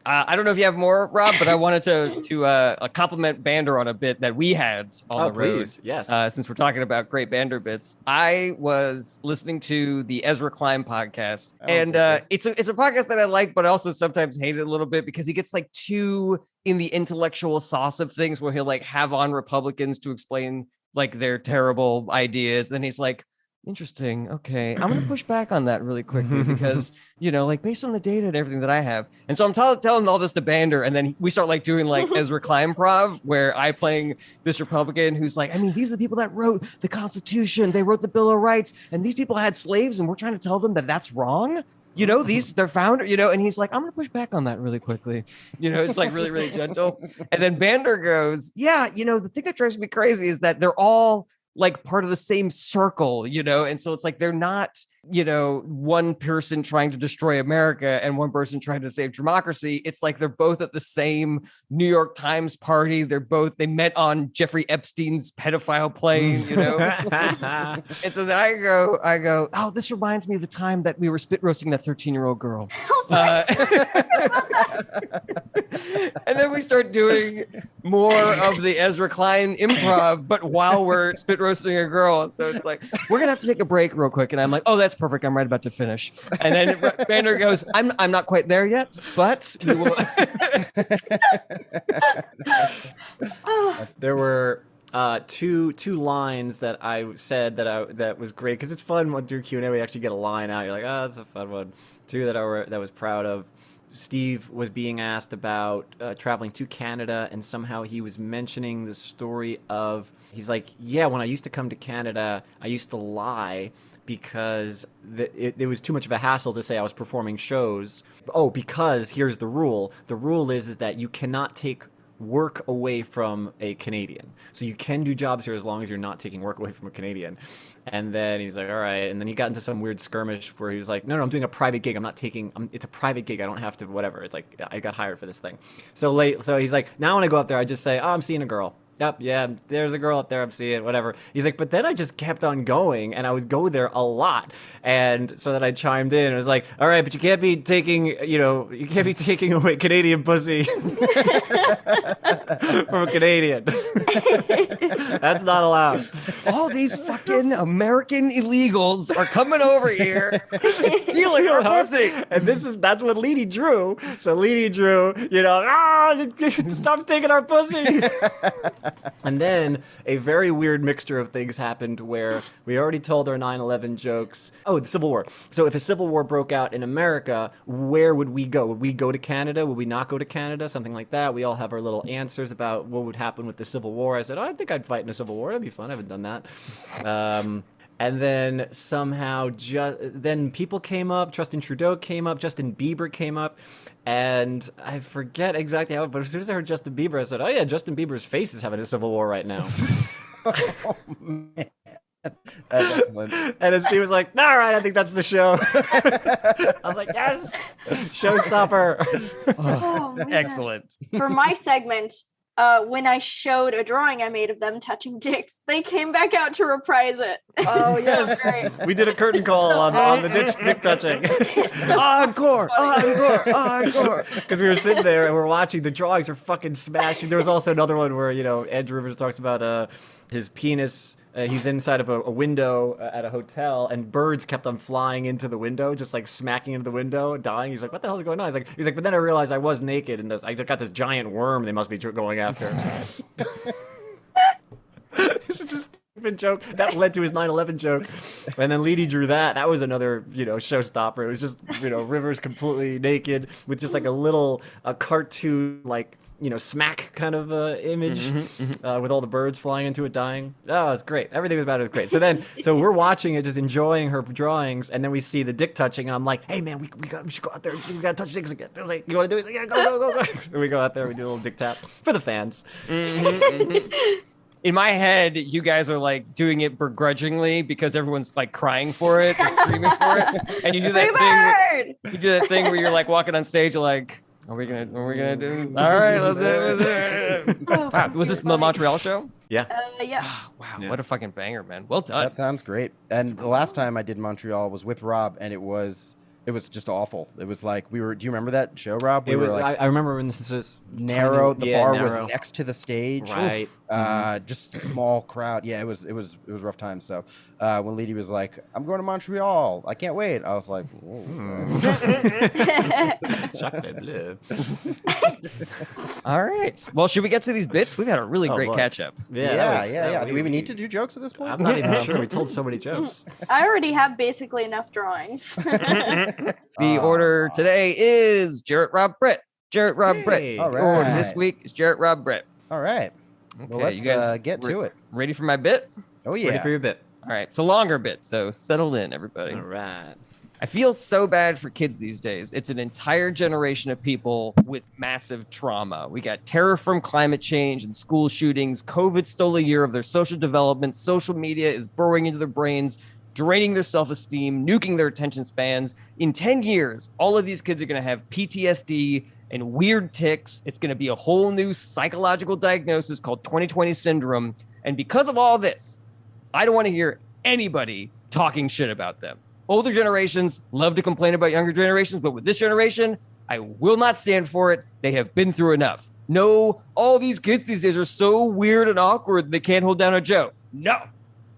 I don't know if you have more, Rob, but I wanted to compliment Bander on a bit that we had on the road. Please, yes. Since we're talking about great Bander bits, I was listening to the Ezra Klein podcast, and it's a podcast that I like, but I also sometimes hate it a little bit because he gets like too in the intellectual sauce of things, where he'll like have on Republicans to explain like their terrible ideas. Then he's like, interesting. Okay. I'm going to push back on that really quickly because, you know, like based on the data and everything that I have. And so I'm telling all this to Bander, and then we start like doing like Ezra Klein improv, where I playing this Republican who's like, I mean, these are the people that wrote the Constitution. They wrote the Bill of Rights, and these people had slaves, and we're trying to tell them that that's wrong. You know, they're founder, you know, and he's like, I'm going to push back on that really quickly. You know, it's like really, really gentle. And then Bander goes, yeah, you know, the thing that drives me crazy is that they're all like part of the same circle, you know? And so it's like, they're not, you know, one person trying to destroy America and one person trying to save democracy. It's like, they're both at the same New York Times party. They met on Jeffrey Epstein's pedophile plane, you know? And so then I go, oh, this reminds me of the time that we were spit roasting that 13-year-old girl. And then we start doing more of the Ezra Klein improv, but while we're spit roasting a girl. So it's like, we're going to have to take a break real quick. And I'm like, oh, that's perfect. I'm right about to finish. And then Bander goes, I'm not quite there yet, but we will. There were two lines that I said that was great, because it's fun when through Q&A we actually get a line out. You're like, oh, that's a fun one. Two that I was proud of. Steve was being asked about traveling to Canada, and somehow he was mentioning the story of, he's like, yeah, when I used to come to Canada, I used to lie because it was too much of a hassle to say I was performing shows. Oh, because here's the rule. The rule is that you cannot take work away from a Canadian. So you can do jobs here as long as you're not taking work away from a Canadian. And then he's like, all right. And then he got into some weird skirmish where he was like, no, I'm doing a private gig. It's a private gig. I don't have to, whatever. It's like, I got hired for this thing. So he's like, now when I go up there, I just say, oh, I'm seeing a girl. Yep, yeah, there's a girl up there, I'm seeing, whatever. He's like, but then I just kept on going, and I would go there a lot. And so then I chimed in, and I was like, all right, but you can't be taking away Canadian pussy from a Canadian. That's not allowed. All these fucking American illegals are coming over here and stealing our pussy. And that's what Leedy drew. So Leedy drew, stop taking our pussy. And then a very weird mixture of things happened where we already told our 9/11 jokes. Oh, the Civil War. So if a Civil War broke out in America, where would we go? Would we go to Canada? Would we not go to Canada? Something like that. We all have our little answers about what would happen with the Civil War. I said, I think I'd fight in a Civil War. That'd be fun. I haven't done that. And then somehow, then people came up. Justin Trudeau came up. Justin Bieber came up. And I forget exactly how, but as soon as I heard Justin Bieber, I said, oh yeah, Justin Bieber's face is having a civil war right now. Oh, man. That's excellent. And then Steve was like, all right, I think that's the show. I was like, yes, showstopper. Oh, man. Excellent. For my segment, when I showed a drawing I made of them touching dicks, they came back out to reprise it. Oh, yes. Great. We did a curtain call on the dick touching. Encore. Because we were sitting there and we're watching. The drawings are fucking smashing. There was also another one where, Andrew Rivers talks about his penis. He's inside of a window at a hotel, and birds kept on flying into the window, just like smacking into the window, dying. He's like, "What the hell is going on?" He's like, but then I realized I was naked, and I got this giant worm. They must be going after. It's just a stupid joke that led to his 9/11 joke, and then Leedy drew that. That was another, showstopper. It was just, Rivers completely naked with just like a cartoon like. Smack kind of image with all the birds flying into it, dying. Oh, it's great. Everything about it was great. So we're watching it, just enjoying her drawings, and then we see the dick touching, and I'm like, hey man, we should go out there. We gotta touch dicks again. They're like, you want to do it? He's like, yeah, go. And we go out there, we do a little dick tap for the fans. In my head, you guys are like doing it begrudgingly because everyone's like crying for it, or screaming for it, and you do that thing. You do that thing where you're like walking on stage, you're like. What are we gonna do? All right, let's do it. Wow, was this the Montreal show? Yeah. Yeah. Wow, Yeah. what a fucking banger, man. Well done. That sounds great. And the last time I did Montreal was with Rob, and it was just awful. It was like do you remember that show, Rob? We were like I remember when this is narrow. The bar was narrow. next to the stage. Right. Just small crowd. Yeah, it was rough time. So when Leedy was like, "I'm going to Montreal. I can't wait," I was like, "Whoa." All right. Well, should we get to these bits? We've had a really great boy. catch up. Yeah. Do we even need to do jokes at this point? I'm not even sure. We told so many jokes. I already have basically enough drawings. The order today is Jarret, Rob, Brett. Jarret, Rob, Brett. All The order right. this week is Jarret, Rob, Brett. All right. Well, Okay, let's you guys get to it. Ready for my bit? Oh yeah. Ready for your bit. All right, it's a longer bit, so settle in, everybody. All right. I feel so bad for kids these days. It's an entire generation of people with massive trauma. We got terror from climate change and school shootings. COVID stole a year of their social development. Social media is burrowing into their brains, draining their self-esteem, nuking their attention spans. In 10 years, all of these kids are going to have PTSD and weird tics. It's going to be a whole new psychological diagnosis called 2020 syndrome. And because of all this, I don't want to hear anybody talking shit about them. Older generations love to complain about younger generations, but with this generation, I will not stand for it. They have been through enough. No, all these kids these days are so weird and awkward they can't hold down a joke. No,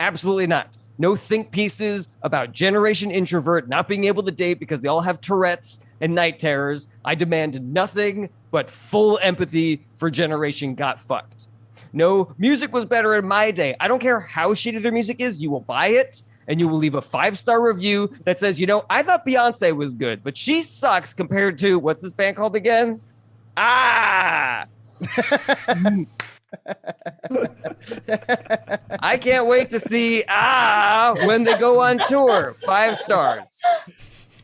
absolutely not. No think pieces about generation introvert not being able to date because they all have Tourette's and night terrors. I demand nothing but full empathy for generation got fucked. No, music was better in my day. I don't care how shitty their music is. You will buy it. and you will leave a 5-star review that says, I thought Beyonce was good, but she sucks compared to, what's this band called again? I can't wait to see when they go on tour. 5 stars.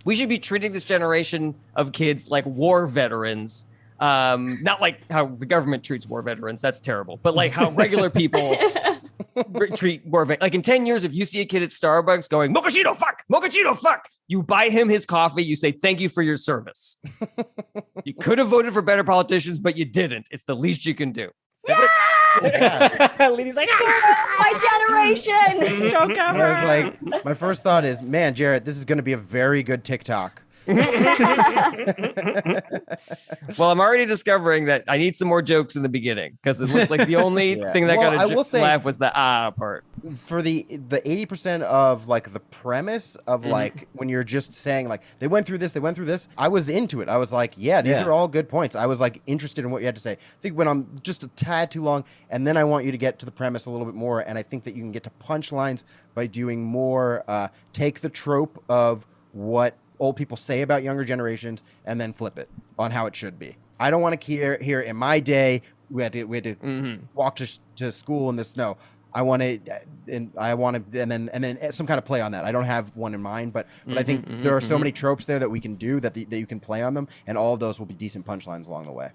We should be treating this generation of kids like war veterans. Not like how the government treats war veterans. That's terrible. But like how regular people treat war veterans. Like in 10 years, if you see a kid at Starbucks going, Mochaccino, fuck, you buy him his coffee. You say, thank you for your service. You could have voted for better politicians, but you didn't. It's the least you can do. Leedy's like, My generation. joke I ever. was like, my first thought is, man, Jarret, this is going to be a very good TikTok. Well, I'm already discovering that I need some more jokes in the beginning because it looks like the only thing that got a laugh was the part. For the 80% of like the premise of like when you're just saying like they went through this, I was into it. I was like, these are all good points. I was like interested in what you had to say. I think it went on just a tad too long, and then I want you to get to the premise a little bit more, and I think that you can get to punchlines by doing more take the trope of what old people say about younger generations and then flip it on how it should be. I don't want to hear in my day we had to walk to school in the snow. I want to and then some kind of play on that. I don't have one in mind, but I think there are so many tropes there that we can do that you can play on them, and all of those will be decent punchlines along the way.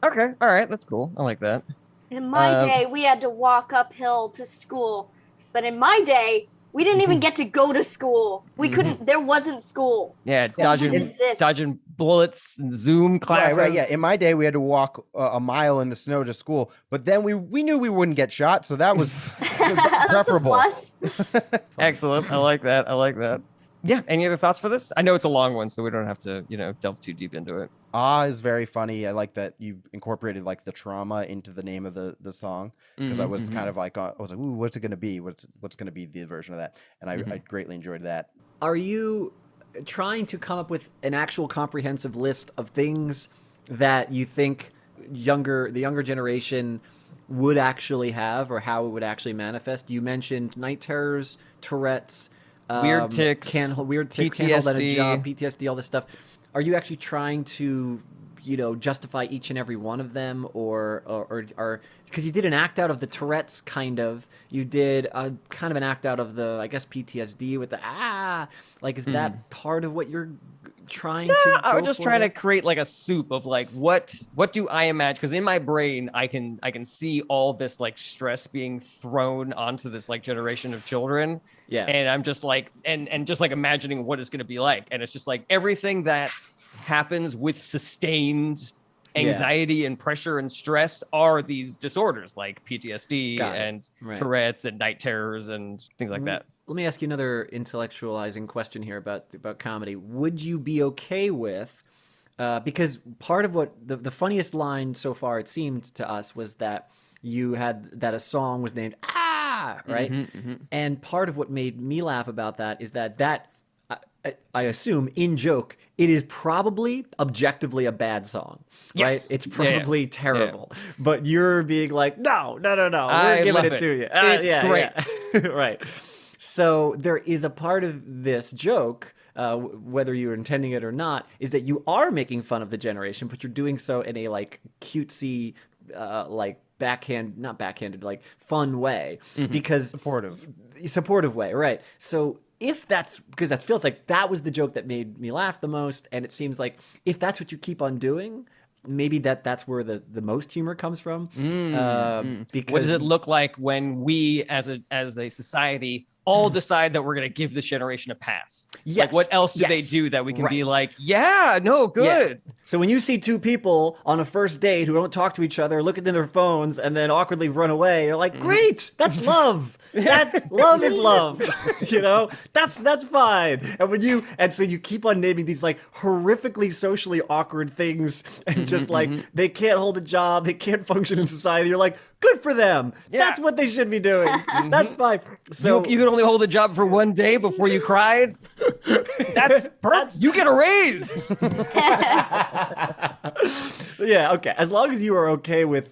Okay, all right, that's cool. I like that. In my day, we had to walk uphill to school, but in my day, we didn't even get to go to school. We couldn't. There wasn't school. Yeah, School didn't exist. dodging bullets and Zoom classes. Right. Yeah. In my day, we had to walk a mile in the snow to school, but then we knew we wouldn't get shot, so that was preferable. That's a plus. Excellent. I like that. Yeah. Any other thoughts for this? I know it's a long one, so we don't have to, delve too deep into it. Is very funny. I like that you incorporated like the trauma into the name of the song, because I was kind of like, I was like, ooh, what's it going to be? What's going to be the version of that? And I greatly enjoyed that. Are you trying to come up with an actual comprehensive list of things that you think the younger generation would actually have, or how it would actually manifest? You mentioned night terrors, Tourette's, weird tics, can't hold PTSD, that a job, PTSD, all this stuff. Are you actually trying to, justify each and every one of them, or because you did an act out of the Tourette's, you did a kind of an act out of the, I guess, PTSD with the is that part of what you're trying to? I was just trying to create like a soup of like what do I imagine? Because in my brain, I can see all this like stress being thrown onto this like generation of children. Yeah, and I'm just like and just like imagining what it's going to be like, and it's just like everything that happens with sustained anxiety and pressure and stress are these disorders like PTSD and Tourette's and night terrors and things like that. Let me ask you another intellectualizing question here about comedy. Would you be okay with, because part of what the funniest line so far, it seemed to us, was that you had that a song was named right? And part of what made me laugh about that is that I assume, in joke, it is probably objectively a bad song, right? Yes. It's probably terrible, but you're being like, no, I we're giving love it to you. It's great. Yeah. Right. So there is a part of this joke, whether you're intending it or not, is that you are making fun of the generation, but you're doing so in a like cutesy, not backhanded, like fun way, because supportive way, right? So if that's because that feels like that was the joke that made me laugh the most, and it seems like if that's what you keep on doing, maybe that's where the most humor comes from. Because what does it look like when we as a society all decide that we're going to give this generation a pass? Yes. Like, what else do they do that we can be like, good? Yeah. So when you see two people on a first date who don't talk to each other, look at their phones, and then awkwardly run away, you're like, great, that's love. Love is love. That's fine. And so you keep on naming these like horrifically socially awkward things, and just like they can't hold a job, they can't function in society. You're like, good for them. Yeah. That's what they should be doing. That's fine. So you can only only hold a job for one day before you cried? That's perfect. You get a raise. Yeah, okay. As long as you are okay with,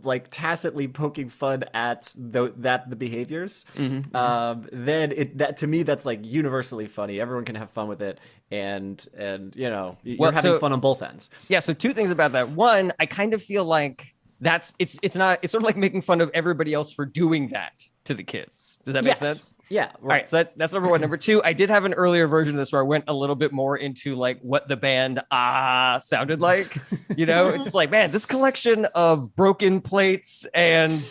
like tacitly poking fun at the behaviors, then that to me that's like universally funny. Everyone can have fun with it, and you're having fun on both ends. Yeah. So two things about that. One, I kind of feel like it's sort of like making fun of everybody else for doing that to the kids. Does that make sense? Yeah. Right. All right. So that's number one. Number two, I did have an earlier version of this where I went a little bit more into like what the band sounded like. It's like, man, this collection of broken plates and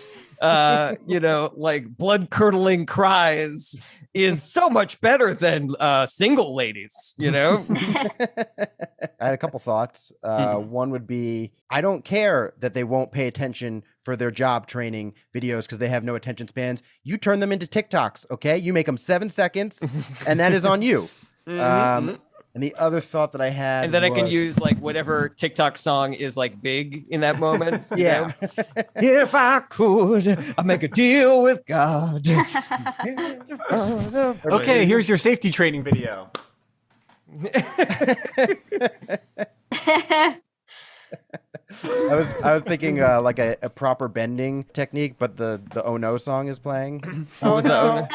like blood curdling cries is so much better than single ladies, I had a couple thoughts. One would be, I don't care that they won't pay attention for their job training videos because they have no attention spans. You turn them into TikToks, okay? You make them 7 seconds, and that is on you. And the other thought that I had, and then I can use like whatever TikTok song is like big in that moment. Yeah. If I could, I'd make a deal with God. Okay, here's your safety training video. I was thinking like a proper bending technique, but the Oh No song is playing. What was the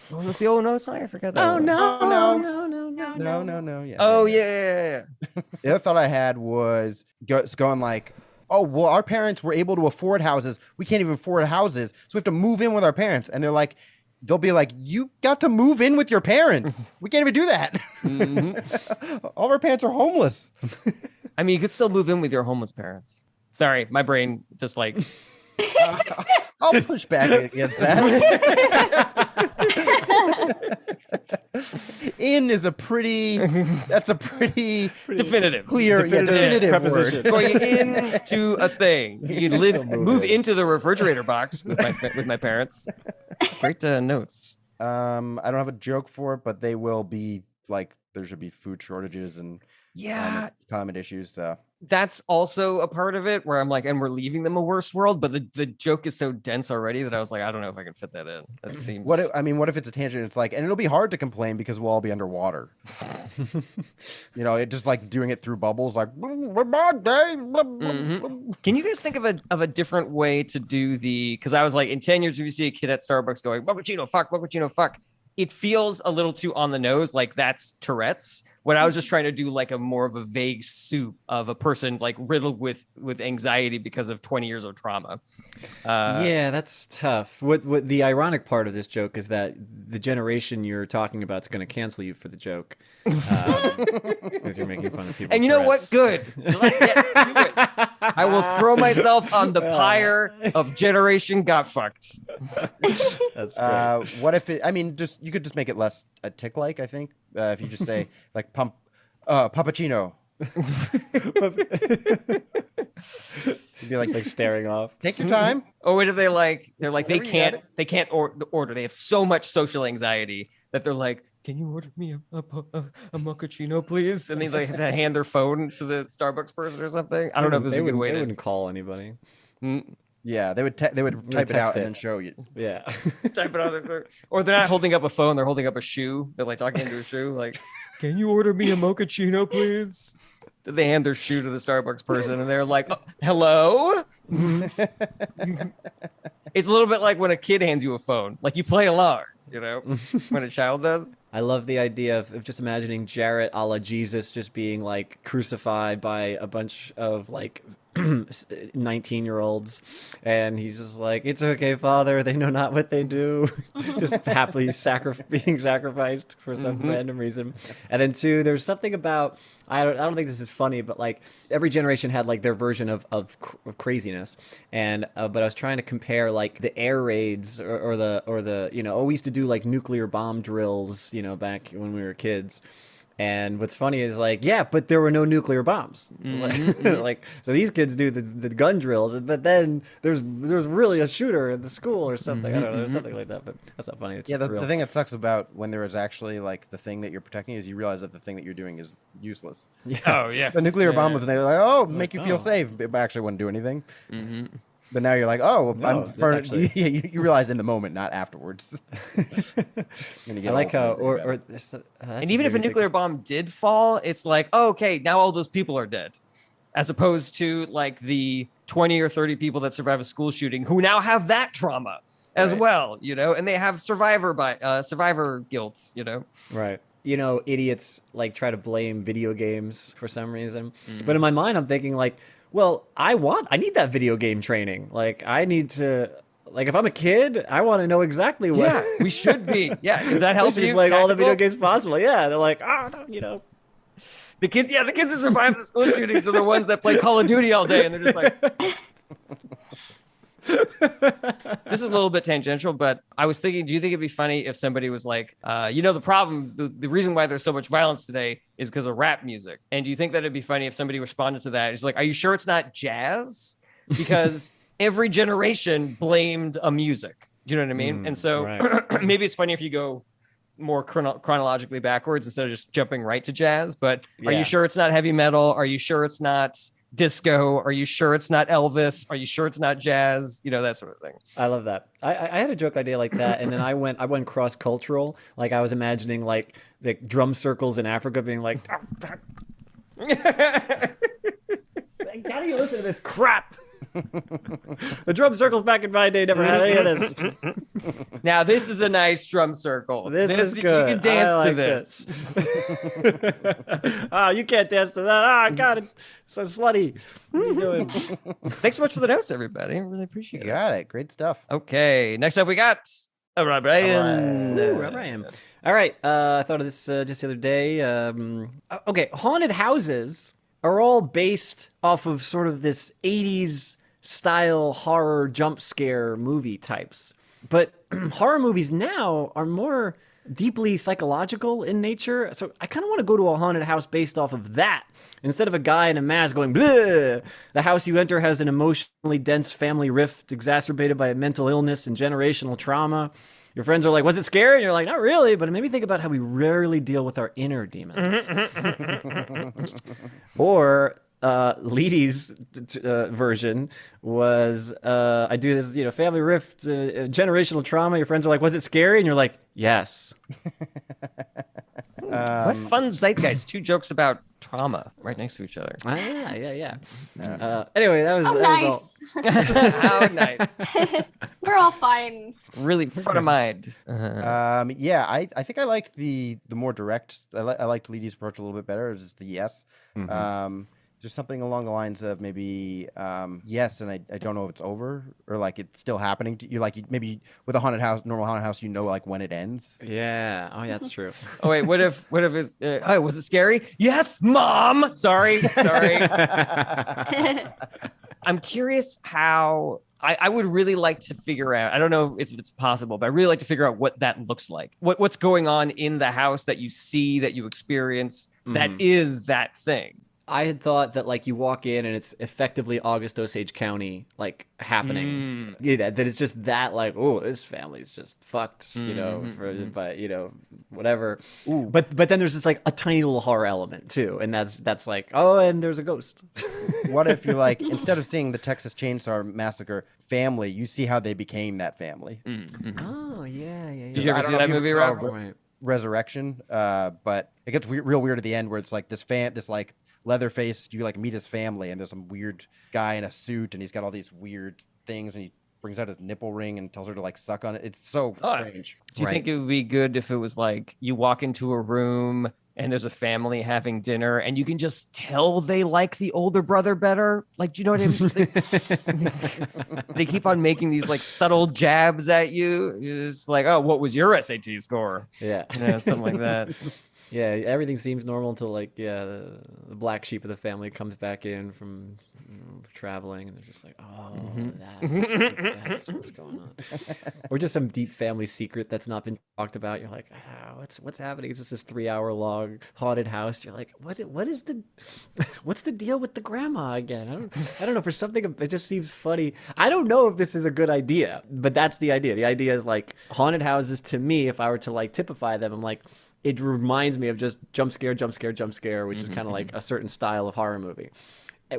What was the Oh No song? I forgot that. No. Yeah. Oh yeah. The other thought I had was going like, oh well, our parents were able to afford houses. We can't even afford houses, so we have to move in with our parents. And they'll be like, you got to move in with your parents. We can't even do that. All of our parents are homeless. I mean, you could still move in with your homeless parents. Sorry, my brain just like. I'll push back against that. In is a pretty definitive, clear, definitive preposition. word. Going into a thing. You move into the refrigerator box with my parents. Great notes. I don't have a joke for it, but they will be like, there should be food shortages and climate issues. So that's also a part of it where I'm like, and we're leaving them a worse world, but the joke is so dense already that I was like, I don't know if I can fit that in. That seems. What if it's a tangent? It's like, and it'll be hard to complain because we'll all be underwater. It just like doing it through bubbles, like. Can you guys think of a different way to do because I was like, in 10 years, if you see a kid at Starbucks going, "Mochaccino, fuck," it feels a little too on the nose, like that's Tourette's. When I was just trying to do like a more of a vague soup of a person like riddled with anxiety because of 20 years of trauma. Yeah, that's tough. What the ironic part of this joke is that the generation you're talking about is going to cancel you for the joke because you're making fun of people. And you know what? Good. Do it. I will throw myself on the pyre of generation got fucked. That's great. What if you could just make it less tick-like, I think. If you just say like Pappuccino. You'd be like staring off. Take your time. Or what if they're like they can't order. They have so much social anxiety that they're like, can you order me a mochaccino, please? And they like have to hand their phone to the Starbucks person or something. I don't know if this is a good way They wouldn't call anybody. Yeah, they would type it out and then show you. Yeah. Type it out. Or they're not holding up a phone, they're holding up a shoe. They're like talking into a shoe, like, can you order me a mochaccino, please? Then they hand their shoe to the Starbucks person and they're like, oh, hello? It's a little bit like when a kid hands you a phone. Like you play along, when a child does. I love the idea of just imagining Jarret a la Jesus just being like crucified by a bunch of like 19-year-olds, and he's just like, it's okay, Father, they know not what they do. Just happily being sacrificed for some random reason. And then two, there's something about, I don't think this is funny, but like every generation had like their version of craziness, and but I was trying to compare like the air raids or the we used to do like nuclear bomb drills back when we were kids. And what's funny is like, yeah, but there were no nuclear bombs. Like, so these kids do the gun drills, but then there's really a shooter in the school or something. I don't know, there's something like that, but that's not funny. It's just the thing that sucks about when there is actually like the thing that you're protecting is you realize that the thing that you're doing is useless. Yeah. Oh yeah. The nuclear bomb was, and they're like, make you feel safe, but actually wouldn't do anything. But now you're like, oh, No, I'm this furnished. actually- You realize in the moment, not afterwards. I like how, or And even if a nuclear bomb did fall, it's like, oh, okay, now all those people are dead, as opposed to like the 20 or 30 people that survive a school shooting who now have that trauma as Right. well, and they have survivor guilt, Right. Idiots like try to blame video games for some reason. Mm. But in my mind, I'm thinking like, well, I need that video game training. Like I need to, like if I'm a kid, I want to know exactly what. Yeah, we should be. Yeah, if that I helps should be you. playing all the video tactical. games possible. Yeah, they're like, oh, no, The kids who survive the school shootings are the ones that play Call of Duty all day, and they're just like. This is a little bit tangential, but I was thinking, do you think it'd be funny if somebody was like, the problem, the reason why there's so much violence today is because of rap music. And do you think that it'd be funny if somebody responded to that? It's like, are you sure it's not jazz? Because every generation blamed a music. Do you know what I mean? And so right. maybe it's funny if you go more chronologically backwards instead of just jumping right to jazz. But are Yeah. you sure it's not heavy metal? Are you sure it's not disco? Are you sure it's not Elvis? Are you sure it's not jazz? That sort of thing. I love that. I had a joke idea like that, and then I went cross cultural. Like I was imagining like the drum circles in Africa being like, how do you listen to this crap? The drum circles back in my day never had any of this. Now this is a nice drum circle. This is good. You can dance I to like this. Oh, you can't dance to that. Oh, God, it's so slutty. What are you doing? Thanks so much for the notes, everybody. I really appreciate You got it. Great stuff. Okay, next up we got Rob Ryan. Ooh, Rob Ryan. All right. I thought of this just the other day. Okay, haunted houses are all based off of sort of this 80s style horror jump scare movie types. But horror movies now are more deeply psychological in nature. So I kind of want to go to a haunted house based off of that. Instead of a guy in a mask going, bleh, the house you enter has an emotionally dense family rift exacerbated by a mental illness and generational trauma. Your friends are like, was it scary? And you're like, not really, but it made me think about how we rarely deal with our inner demons. Or Leedy's version was, I do this, family rift, generational trauma. Your friends are like, was it scary? And you're like, yes. What fun zeitgeist. 2 jokes about trauma right next to each other. Yeah. Anyway, that was, Oh, that was all. nice. How nice. We're all fine. Really front of mind. Yeah, I think I liked the more direct. I liked Leedy's approach a little bit better. It was just the yes. Just something along the lines of maybe yes, and I don't know if it's over or like it's still happening to you. Like maybe with a haunted house, normal haunted house, like when it ends. Yeah. Oh, yeah, that's true. Oh wait, what if it's oh, was it scary? Yes, mom. Sorry. I'm curious how I would really like to figure out. I don't know if it's possible, but I really like to figure out what that looks like. What's going on in the house that you see, that you experience, that is that thing. I had thought that like you walk in and it's effectively August Osage County like happening. Yeah, that it's just that like, oh, this family's just fucked, but whatever. Ooh. But then there's just like a tiny little horror element too, and that's like, oh, and there's a ghost. What if you like instead of seeing the Texas Chainsaw Massacre family, you see how they became that family? Oh yeah. Did you ever I don't see know that if you movie, saw Rob? Right. Resurrection, but it gets real weird at the end where it's like this like Leatherface, you like meet his family and there's some weird guy in a suit and he's got all these weird things and he brings out his nipple ring and tells her to like suck on it. It's so strange. Do you think it would be good if it was like you walk into a room and there's a family having dinner and you can just tell they like the older brother better? Like, do you know what I mean? They keep on making these like subtle jabs at you. You're just like, oh, what was your SAT score? Yeah. Something like that. Yeah, everything seems normal until like the black sheep of the family comes back in from traveling, and they're just like, oh, that's what's going on, or just some deep family secret that's not been talked about. You're like, what's happening? It's just this 3-hour long haunted house. You're like, what's the deal with the grandma again? I don't know. For something, it just seems funny. I don't know if this is a good idea, but that's the idea. The idea is like haunted houses to me. If I were to like typify them, I'm like, it reminds me of just jump scare, which is kind of like a certain style of horror movie.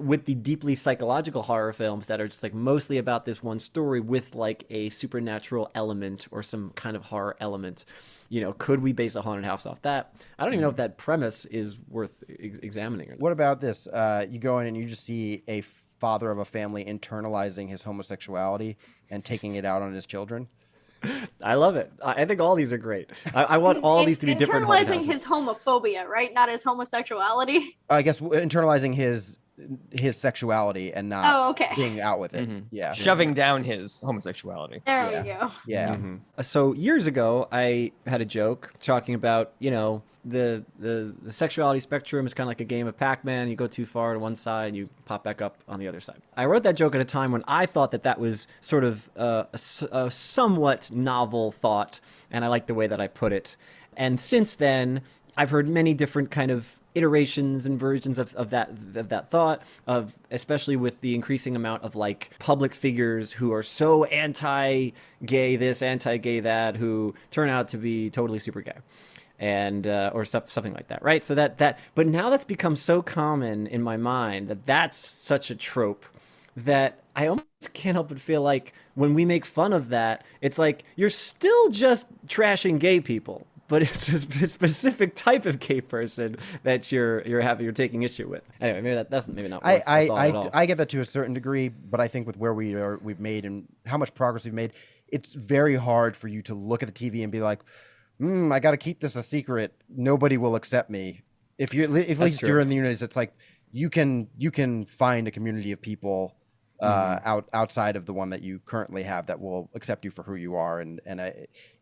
with the deeply psychological horror films that are just like mostly about this one story with like a supernatural element or some kind of horror element. Could we base a haunted house off that? I don't even know if that premise is worth examining. What about this? You go in and you just see a father of a family internalizing his homosexuality and taking it out on his children. I love it. I think all these are great. I want all these to be different. Internalizing his homophobia, right? Not his homosexuality. I guess internalizing his sexuality and not being out with it. Yeah, shoving down his homosexuality. There we go. Yeah. So years ago, I had a joke talking about the sexuality spectrum is kind of like a game of Pac-Man. You go too far to one side, and you pop back up on the other side. I wrote that joke at a time when I thought that was sort of a somewhat novel thought, and I liked the way that I put it. And since then, I've heard many different kind of iterations and versions of that thought, of especially with the increasing amount of like public figures who are so anti-gay this, anti-gay that, who turn out to be totally super gay. And or something like that, right? So but now that's become so common in my mind that that's such a trope that I almost can't help but feel like when we make fun of that, it's like you're still just trashing gay people, but it's a specific type of gay person that you're taking issue with. Anyway, maybe that's maybe not. I get that to a certain degree, but I think with where we've made and how much progress we've made, it's very hard for you to look at the TV and be like, I got to keep this a secret. Nobody will accept me. If at least you're in the United States, it's like you can find a community of people outside of the one that you currently have that will accept you for who you are, and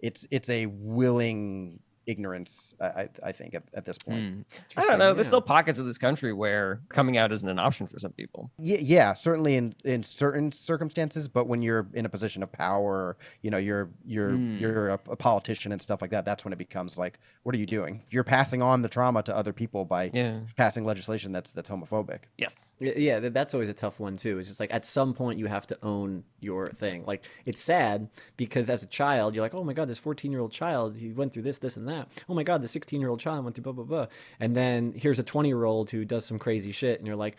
it's a willing ignorance, I think, at this point. I don't know. There's still pockets of this country where coming out isn't an option for some people. Yeah, certainly in certain circumstances, but when you're in a position of power, you're a politician and stuff like that, that's when it becomes like, what are you doing? You're passing on the trauma to other people by passing legislation that's homophobic. Yes. Yeah, that's always a tough one too. It's just like at some point you have to own your thing. Like it's sad because as a child, you're like, oh my God, this 14-year-old child, he went through this, and that. Oh my God, the 16-year-old child went through blah, blah, blah. And then here's a 20-year-old who does some crazy shit. And you're like,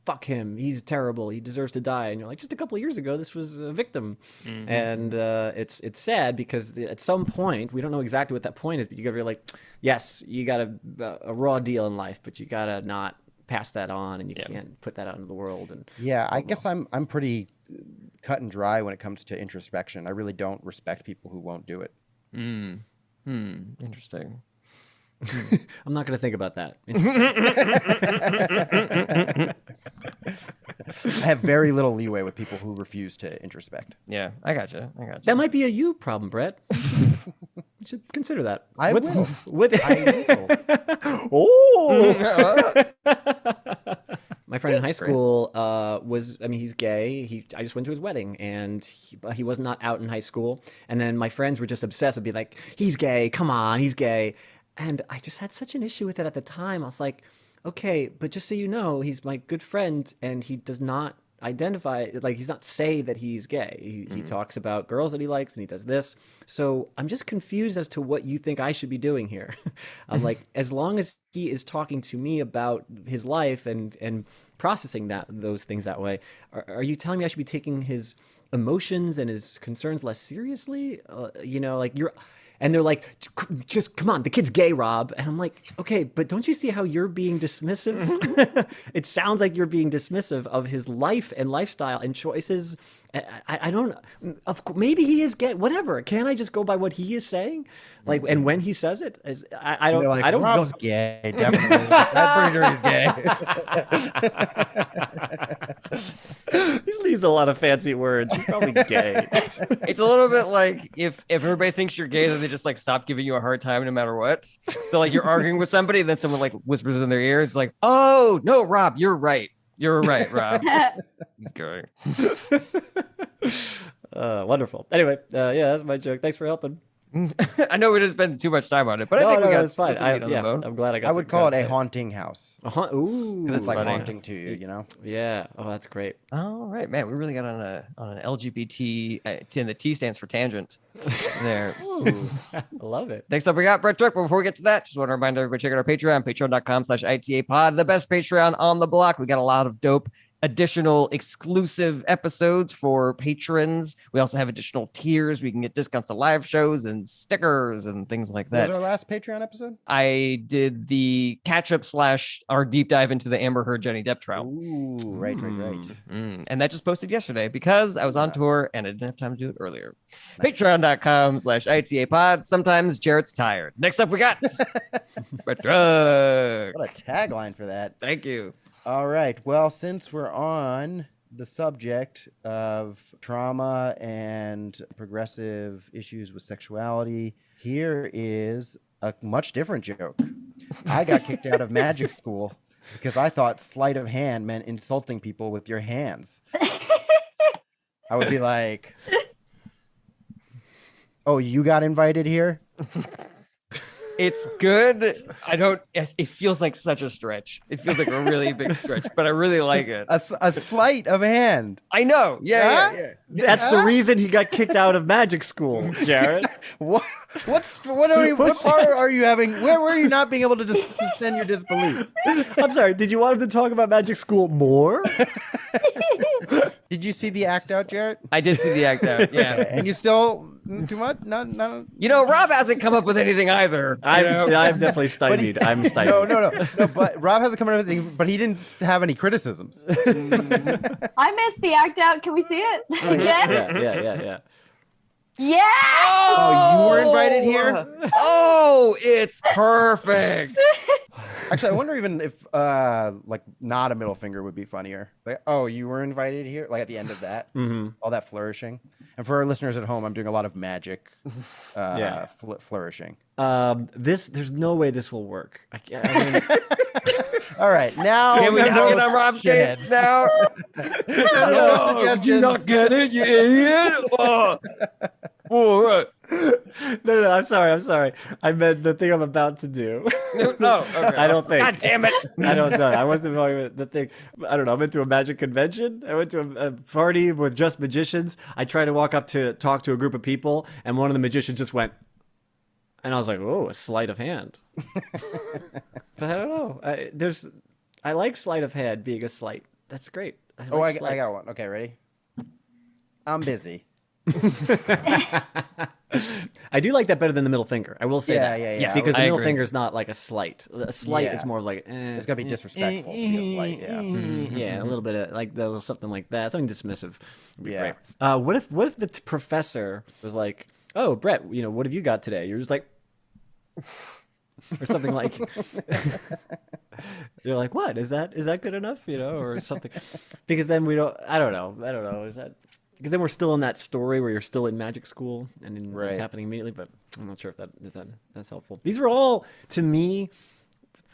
fuck him. He's terrible. He deserves to die. And you're like, just a couple of years ago, this was a victim. And it's sad because at some point, we don't know exactly what that point is, but you're like, yes, you got a raw deal in life, but you got to not pass that on, and you can't put that out into the world. And I guess I'm pretty cut and dry when it comes to introspection. I really don't respect people who won't do it. Interesting. I'm not going to think about that. I have very little leeway with people who refuse to introspect. Yeah, I gotcha. That might be a you problem, Brett. You should consider that. I will. Oh! My friend in high That's school he's gay. I just went to his wedding, and he was not out in high school. And then my friends were just obsessed with be like, he's gay. Come on, he's gay. And I just had such an issue with it at the time. I was like, okay, but just so you know, he's my good friend, and he does not identify, like, he's not say that he's gay. He talks about girls that he likes, and he does this. So I'm just confused as to what you think I should be doing here. I'm like, as long as he is talking to me about his life and processing those things that way, are you telling me I should be taking his emotions and his concerns less seriously? Like you're... And they're like, just come on, the kid's gay, Rob. And I'm like, okay, but don't you see how you're being dismissive? It sounds like you're being dismissive of his life and lifestyle and choices. I don't, maybe he is gay, whatever. Can't I just go by what he is saying? Like, and when he says it, I don't, like, I don't Rob's know. Gay, definitely. I'm pretty sure he's gay. He leaves a lot of fancy words. He's probably gay. It's a little bit like if everybody thinks you're gay, then they just like stop giving you a hard time no matter what. So like you're arguing with somebody, and then someone like whispers in their ear, it's like, oh no, Rob, you're right. You're right, Rob. He's gay. Wonderful. Anyway, that's my joke. Thanks for helping. I know we didn't spend too much time on it, but I think we got it's fine. some meat on the Yeah, bone. I'm glad I got. I would call it a haunting house Ooh, because it's like funny. haunting to you, you know. Yeah. Oh, that's great. All right, man. We really got on an LGBT, and the T stands for tangent. There. I love it. Next up, we got Brett Turk. But before we get to that, just want to remind everybody, check out our Patreon, patreon.com/ITA-pod, the best Patreon on the block. We got a lot of dope additional exclusive episodes for patrons. We also have additional tiers. We can get discounts to live shows and stickers and things like What that. was our last Patreon episode? I did the catch-up / our deep dive into the Amber Heard Johnny Depp trial. Ooh, right. And that just posted yesterday because I was on tour and I didn't have time to do it earlier. Patreon.com/ITA-pod. Sometimes Jarrett's tired. Next up, we got Brett Turk. What a tagline for that. Thank you. All right. Well, since we're on the subject of trauma and progressive issues with sexuality, here is a much different joke. I got kicked out of magic school because I thought sleight of hand meant insulting people with your hands. I would be like, "Oh, you got invited here?" It's good. It feels like such a stretch. It feels like a really big stretch, but I really like it. A sleight of hand. I know. Yeah. That's the reason he got kicked out of magic school, Jarret. What part are you having? Where were you not being able to suspend your disbelief? I'm sorry. Did you want him to talk about magic school more? Did you see the act out, Jarret? I did see the act out. Yeah. And you still too much? No. Rob hasn't come up with anything either. I'm definitely stymied. I'm stymied. No. But Rob hasn't come up with anything. But he didn't have any criticisms. I missed the act out. Can we see it again? Yeah. Yeah. Oh, you were invited here? Oh, it's perfect. Actually, I wonder even if like not a middle finger would be funnier. Like, oh, you were invited here? Like at the end of that, all that flourishing. And for our listeners at home, I'm doing a lot of magic flourishing. There's no way this will work. I mean, all right, now Can we not get on Rob's case now? No, Did you not get it, you idiot? All right. No, I'm sorry. I meant the thing I'm about to do. No, okay. I don't think. God damn it. I don't know. I wasn't talking about the thing. I don't know. I went to a magic convention. I went to a party with just magicians. I tried to walk up to talk to a group of people, and one of the magicians just went, and I was like, "Oh, a sleight of hand." But I don't know. I like sleight of hand being a sleight. That's great. I like got one. Okay, ready? I'm busy. I do like that better than the middle finger. I will say that. Yeah. Because the I middle agree. finger is not like a slight. A slight is more like It's gotta be disrespectful to be a slight. Yeah. Yeah, a little bit of like something like that. Something dismissive would be Yeah. great. What if the professor was like, "Oh, Brett, what have you got today?" You're just like, or something like, you're like, "What is that? Is that good enough?" Or something. Because then we don't. I don't know. Is that? Because then we're still in that story where you're still in magic school and it's happening immediately, but I'm not sure if that's helpful. These are all, to me,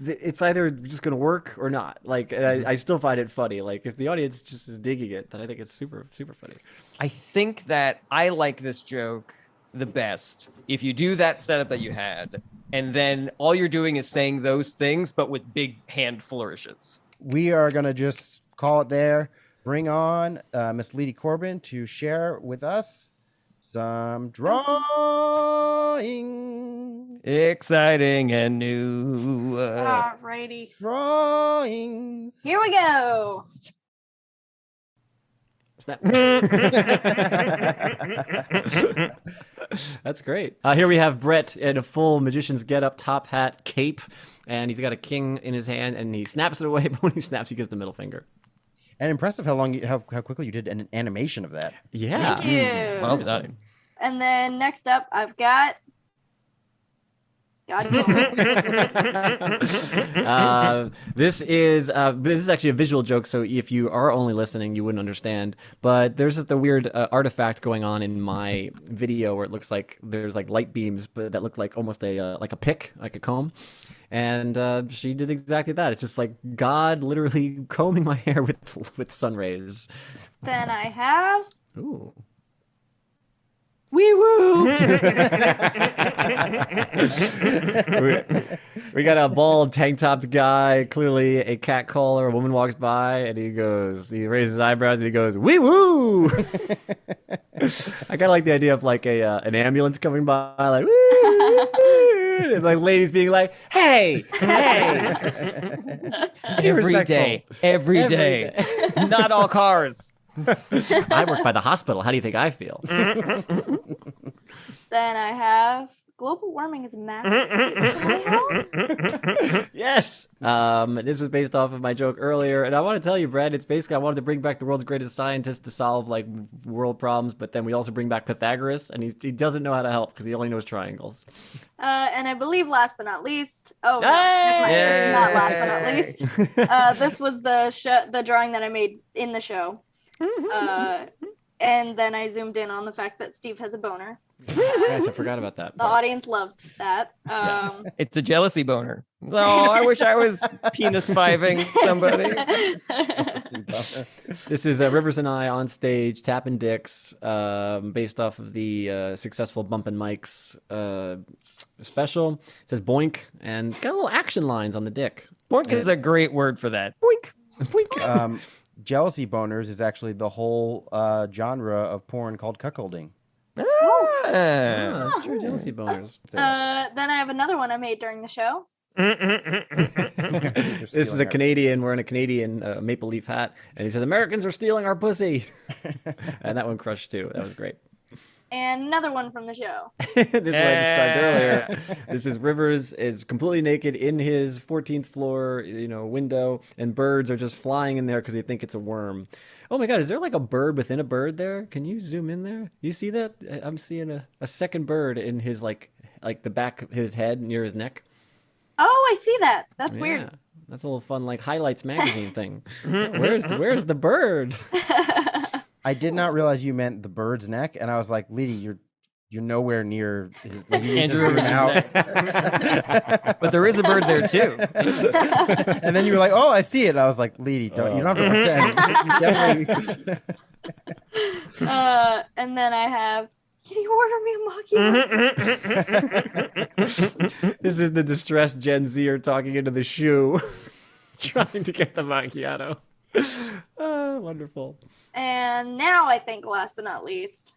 it's either just going to work or not. Like, and I still find it funny. Like, if the audience just is digging it, then I think it's super, super funny. I think that I like this joke the best if you do that setup that you had, and then all you're doing is saying those things, but with big hand flourishes. We are gonna just call it there. Bring on Miss Leedy Corbin to share with us some drawing. Exciting and new. Alrighty. Drawings. Here we go. Snap. That's great. Here we have Brett in a full magician's getup, top hat, cape, and he's got a king in his hand, and he snaps it away, but when he snaps, he gives the middle finger. And impressive how quickly you did an animation of that. Yeah. Thank you. Well done. And then next up, I've got. This is actually a visual joke, so if you are only listening, you wouldn't understand. But there's just a weird artifact going on in my video where it looks like there's like light beams, but that look like almost a pick, like a comb. And she did exactly that. It's just like God literally combing my hair with sun rays. Then I have. Ooh. Wee woo. We got a bald tank topped guy, clearly a cat caller. A woman walks by and he raises his eyebrows and he goes, wee woo. I kind of like the idea of like an ambulance coming by, like, woo, woo, and like ladies being like, hey. Be Every day. respectful. Every day. Not all cars. I work by the hospital. How do you think I feel? Then I have global warming is massive. Yes. This was based off of my joke earlier, and I want to tell you, Brad, it's basically I wanted to bring back the world's greatest scientist to solve like world problems, but then we also bring back Pythagoras, and he doesn't know how to help because he only knows triangles. And I believe last but not least, no, Hey! not last but not least. This was the drawing that I made in the show. And then I zoomed in on the fact that Steve has a boner. Yes, I forgot about that. The audience loved that. It's a jealousy boner. Oh, I wish I was penis fiving somebody. This is Rivers and I on stage tapping dicks, based off of the successful Bumpin' Mics special. It says boink and got little action lines on the dick. Boink is a great word for that. Boink. Boink. Jealousy boners is actually the whole genre of porn called cuckolding. Oh, that's true. Jealousy boners. Then I have another one I made during the show. This is a Canadian wearing a Canadian maple leaf hat, and he says, "Americans are stealing our pussy," and that one crushed too. That was great. And another one from the show. This is what I described earlier. This is Rivers is completely naked in his 14th floor, window, and birds are just flying in there because they think it's a worm. Oh my God, is there like a bird within a bird there? Can you zoom in there? You see that? I'm seeing a second bird in his like the back of his head near his neck. Oh, I see that. That's weird. That's a little fun, like highlights magazine thing. Where's the bird? I did not realize you meant the bird's neck, and I was like, Leedy, you're nowhere near his. Like, you need to zoom out. But there is a bird there too. And then you were like, "Oh, I see it." And I was like, "Leedy, you don't have to pretend." And then I have, can you order me a macchiato? This is the distressed Gen Zer talking into the shoe, trying to get the macchiato. Oh, wonderful. And now I think last but not least.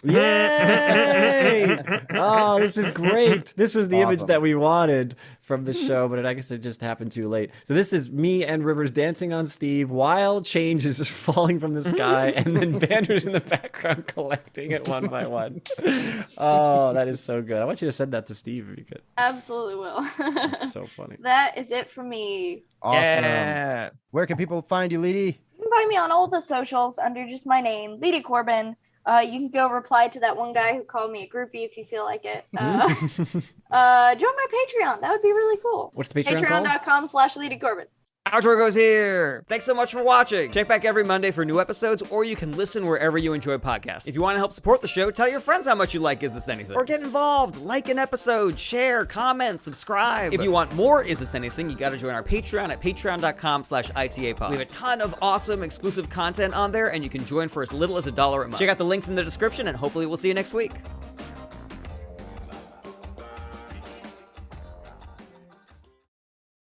Yay! Oh, this is great. This was the image Awesome. that we wanted from the show, but I guess it just happened too late. So this is me and Rivers dancing on Steve while change is just falling from the sky, and then banners in the background collecting it one by one. Oh, that is so good. I want you to send that to Steve if you could. Absolutely will. It's so funny. That is it for me. Awesome. Yeah. Where can people find you, Leedy? You can find me on all the socials under just my name, Leedy Corbin. You can go reply to that one guy who called me a groupie if you feel like it. Join my Patreon. That would be really cool. What's the Patreon called? Patreon.com/Leedy Corbin. Outro goes here. Thanks so much for watching. Check back every Monday for new episodes, or you can listen wherever you enjoy podcasts. If you want to help support the show, tell your friends how much you like Is This Anything? Or get involved, like an episode, share, comment, subscribe. If you want more Is This Anything, you got to join our Patreon at patreon.com/ITAPod. We have a ton of awesome exclusive content on there, and you can join for as little as $1 a month. Check out the links in the description, and hopefully we'll see you next week.